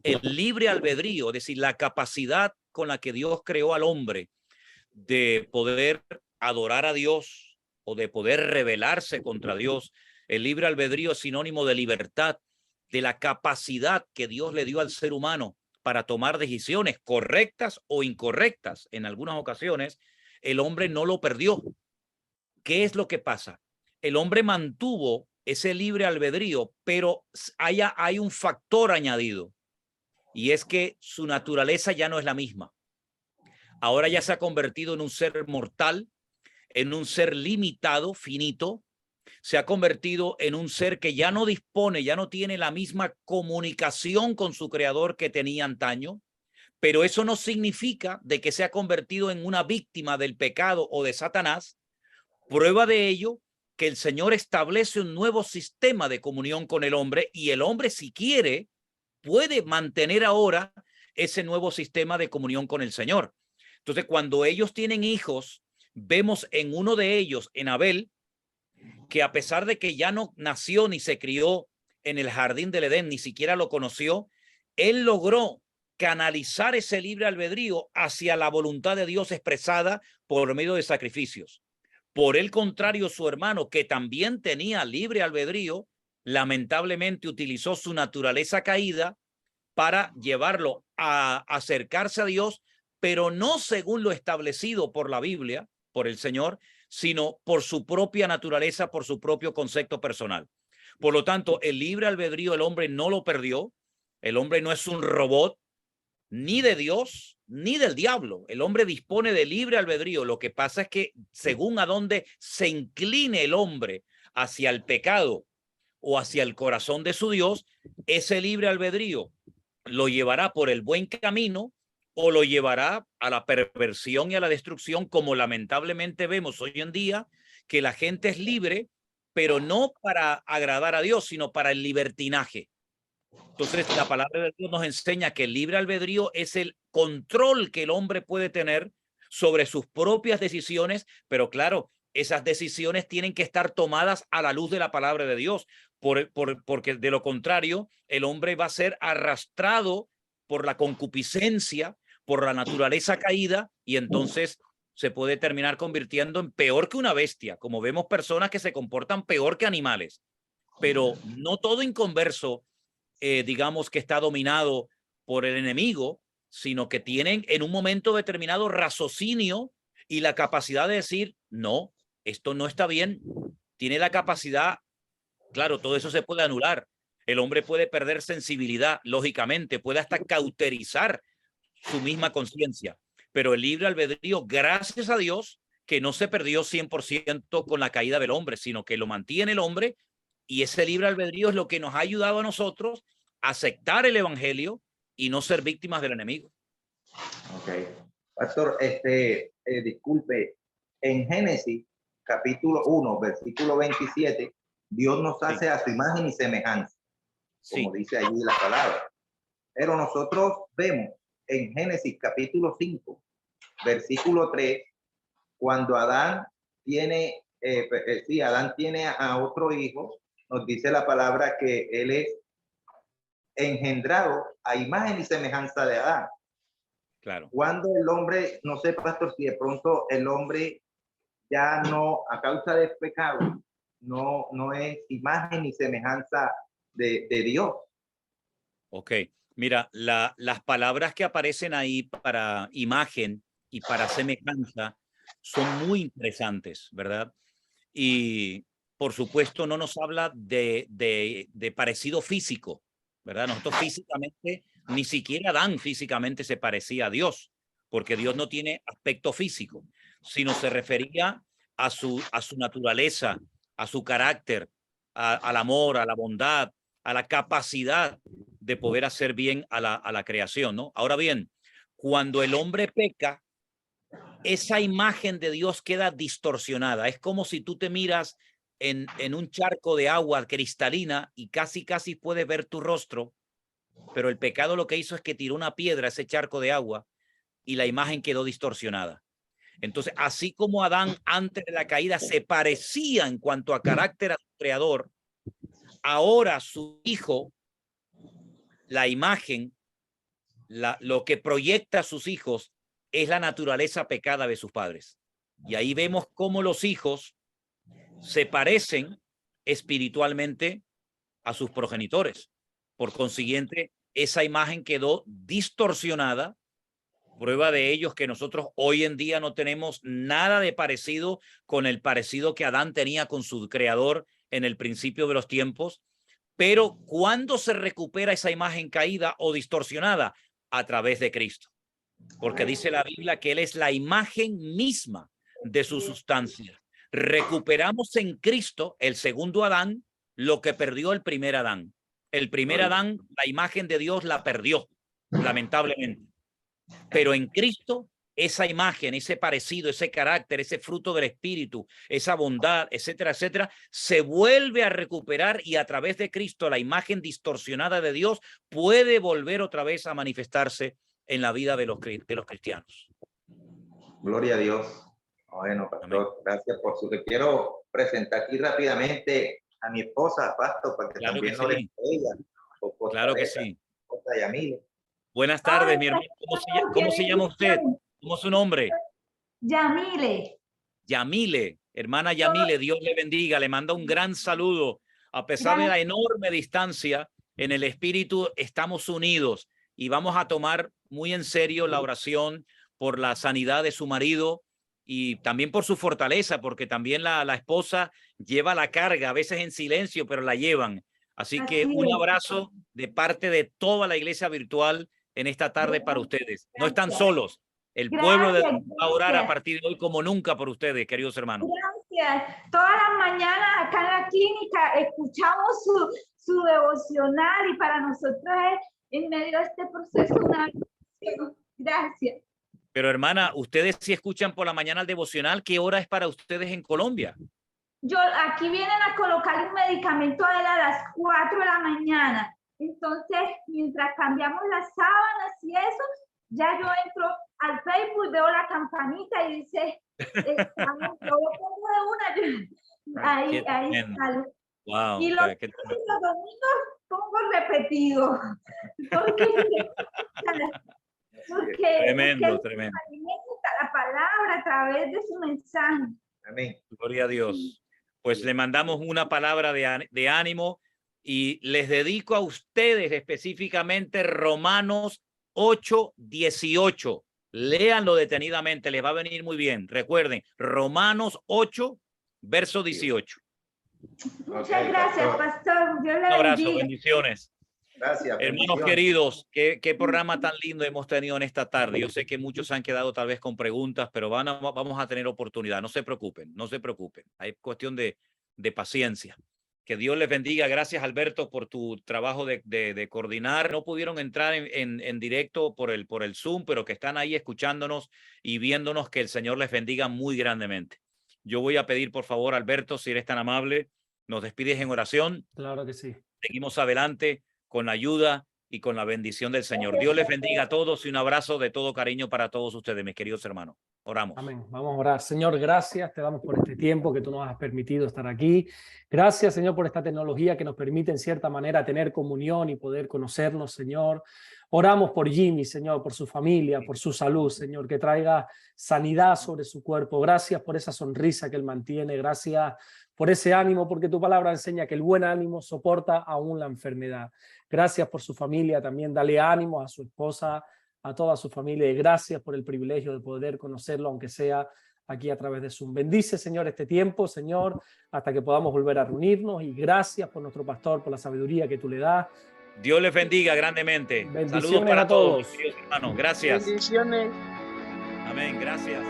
el libre albedrío, es decir, la capacidad con la que Dios creó al hombre de poder adorar a Dios o de poder rebelarse contra Dios, el libre albedrío es sinónimo de libertad, de la capacidad que Dios le dio al ser humano para tomar decisiones correctas o incorrectas. En algunas ocasiones, el hombre no lo perdió. ¿Qué es lo que pasa? El hombre mantuvo ese libre albedrío, pero hay un factor añadido, y es que su naturaleza ya no es la misma. Ahora ya se ha convertido en un ser mortal, en un ser limitado, finito. Se ha convertido en un ser que ya no dispone, ya no tiene la misma comunicación con su creador que tenía antaño, pero eso no significa de que se ha convertido en una víctima del pecado o de Satanás. Prueba de ello que el Señor establece un nuevo sistema de comunión con el hombre, y el hombre, si quiere, puede mantener ahora ese nuevo sistema de comunión con el Señor. Entonces, cuando ellos tienen hijos, vemos en uno de ellos, en Abel, que a pesar de que ya no nació ni se crió en el jardín del Edén, ni siquiera lo conoció, él logró canalizar ese libre albedrío hacia la voluntad de Dios expresada por medio de sacrificios. Por el contrario, su hermano, que también tenía libre albedrío, lamentablemente utilizó su naturaleza caída para llevarlo a acercarse a Dios, pero no según lo establecido por la Biblia, por el Señor, sino por su propia naturaleza, por su propio concepto personal. Por lo tanto, el libre albedrío el hombre no lo perdió. El hombre no es un robot, ni de Dios, ni del diablo. El hombre dispone de libre albedrío. Lo que pasa es que según a dónde se incline el hombre, hacia el pecado o hacia el corazón de su Dios, ese libre albedrío lo llevará por el buen camino o lo llevará a la perversión y a la destrucción, como lamentablemente vemos hoy en día, que la gente es libre, pero no para agradar a Dios, sino para el libertinaje. Entonces, la palabra de Dios nos enseña que el libre albedrío es el control que el hombre puede tener sobre sus propias decisiones, pero claro, esas decisiones tienen que estar tomadas a la luz de la palabra de Dios, porque de lo contrario, el hombre va a ser arrastrado por la concupiscencia, por la naturaleza caída, y entonces se puede terminar convirtiendo en peor que una bestia, como vemos personas que se comportan peor que animales. Pero no todo inconverso, digamos, que está dominado por el enemigo, sino que tienen en un momento determinado raciocinio y la capacidad de decir, no, esto no está bien. Tiene la capacidad, claro, todo eso se puede anular. El hombre puede perder sensibilidad, lógicamente, puede hasta cauterizar su misma conciencia, pero el libre albedrío, gracias a Dios, que no se perdió 100% con la caída del hombre, sino que lo mantiene el hombre, y ese libre albedrío es lo que nos ha ayudado a nosotros a aceptar el evangelio y no ser víctimas del enemigo. Ok. Pastor, disculpe, en Génesis capítulo 1, versículo 27, Dios nos hace a su imagen y semejanza, como dice allí la palabra. Pero nosotros vemos en Génesis capítulo 5, versículo 3, cuando Adán tiene, Adán tiene a otro hijo, nos dice la palabra que él es engendrado a imagen y semejanza de Adán. Claro. Cuando el hombre, no sé, pastor, si de pronto el hombre ya no, a causa del pecado, no es imagen y semejanza de Dios, Ok, mira, las palabras que aparecen ahí para imagen y para semejanza son muy interesantes, ¿verdad? Y por supuesto no nos habla de parecido físico, ¿verdad? Nosotros físicamente, ni siquiera Adán físicamente se parecía a Dios, porque Dios no tiene aspecto físico, sino se refería a su naturaleza, a su carácter, al amor, a la bondad, a la capacidad de poder hacer bien a la creación, ¿no? Ahora bien, cuando el hombre peca, esa imagen de Dios queda distorsionada. Es como si tú te miras en un charco de agua cristalina y casi puedes ver tu rostro, pero el pecado lo que hizo es que tiró una piedra a ese charco de agua y la imagen quedó distorsionada. Entonces, así como Adán antes de la caída se parecía en cuanto a carácter a su creador, ahora su hijo, la imagen, lo que proyecta a sus hijos es la naturaleza pecada de sus padres. Y ahí vemos cómo los hijos se parecen espiritualmente a sus progenitores. Por consiguiente, esa imagen quedó distorsionada. Prueba de ello es que nosotros hoy en día no tenemos nada de parecido con el parecido que Adán tenía con su creador en el principio de los tiempos. Pero ¿cuándo se recupera esa imagen caída o distorsionada? A través de Cristo. Porque dice la Biblia que Él es la imagen misma de su sustancia. Recuperamos en Cristo, el segundo Adán, lo que perdió el primer Adán. El primer Adán, la imagen de Dios la perdió, lamentablemente. Pero en Cristo, esa imagen, ese parecido, ese carácter, ese fruto del Espíritu, esa bondad, etcétera, etcétera, se vuelve a recuperar y a través de Cristo la imagen distorsionada de Dios puede volver otra vez a manifestarse en la vida de los cristianos. Gloria a Dios. Bueno, pastor, gracias por su... Que quiero presentar aquí rápidamente a mi esposa, pastor, para que claro también que no sí. le ella. Claro que sí. Esposa Yamile. Buenas tardes, mi hermano. ¿Cómo se llama usted? ¿Cómo es su nombre? Yamile. Yamile, hermana Yamile, Dios le bendiga, le manda un gran saludo. A pesar de la enorme distancia, en el espíritu estamos unidos y vamos a tomar muy en serio la oración por la sanidad de su marido y también por su fortaleza, porque también la esposa lleva la carga, a veces en silencio, pero la llevan. Así que un abrazo de parte de toda la iglesia virtual en esta tarde para ustedes. No están solos. El pueblo de Dios va a orar a partir de hoy como nunca por ustedes, queridos hermanos. Gracias. Todas las mañanas acá en la clínica escuchamos su devocional y para nosotros es en medio de este proceso una... Gracias. Pero hermana, ustedes si escuchan por la mañana el devocional, ¿qué hora es para ustedes en Colombia? Aquí vienen a colocar un medicamento a él a las 4 de la mañana. Entonces, mientras cambiamos las sábanas y eso, ya yo entro al Facebook, veo la campanita y dice, yo lo pongo de una, ahí sale. Wow, y los domingos pongo repetido. Porque tremendo. alimenta la palabra a través de su mensaje. Amén. Gloria a Dios. Pues le mandamos una palabra de ánimo y les dedico a ustedes específicamente Romanos 8:18. Léanlo detenidamente, les va a venir muy bien. Recuerden, Romanos 8, verso 18. Muchas gracias, pastor. Dios le bendiga. Un abrazo, bendiciones. Gracias. Hermanos queridos, qué programa tan lindo hemos tenido en esta tarde. Yo sé que muchos han quedado tal vez con preguntas, pero vamos a tener oportunidad. No se preocupen, no se preocupen. Hay cuestión de paciencia. Que Dios les bendiga. Gracias, Alberto, por tu trabajo de coordinar. No pudieron entrar en directo por el Zoom, pero que están ahí escuchándonos y viéndonos. Que el Señor les bendiga muy grandemente. Yo voy a pedir, por favor, Alberto, si eres tan amable, nos despides en oración. Claro que sí. Seguimos adelante con la ayuda y con la bendición del Señor. Dios les bendiga a todos y un abrazo de todo cariño para todos ustedes, mis queridos hermanos. Oramos. Amén. Vamos a orar. Señor, gracias. Te damos por este tiempo que tú nos has permitido estar aquí. Gracias, Señor, por esta tecnología que nos permite en cierta manera tener comunión y poder conocernos, Señor. Oramos por Jimmy, Señor, por su familia, por su salud, Señor, que traiga sanidad sobre su cuerpo. Gracias por esa sonrisa que él mantiene. Gracias por ese ánimo, porque tu palabra enseña que el buen ánimo soporta aún la enfermedad. Gracias por su familia también, dale ánimo a su esposa, a toda su familia, y gracias por el privilegio de poder conocerlo, aunque sea aquí a través de Zoom. Bendice, Señor, este tiempo, Señor, hasta que podamos volver a reunirnos, y gracias por nuestro pastor, por la sabiduría que tú le das. Dios les bendiga grandemente. Bendiciones Saludos para a todos. mis queridos hermanos. Gracias. Bendiciones. Amén. Gracias.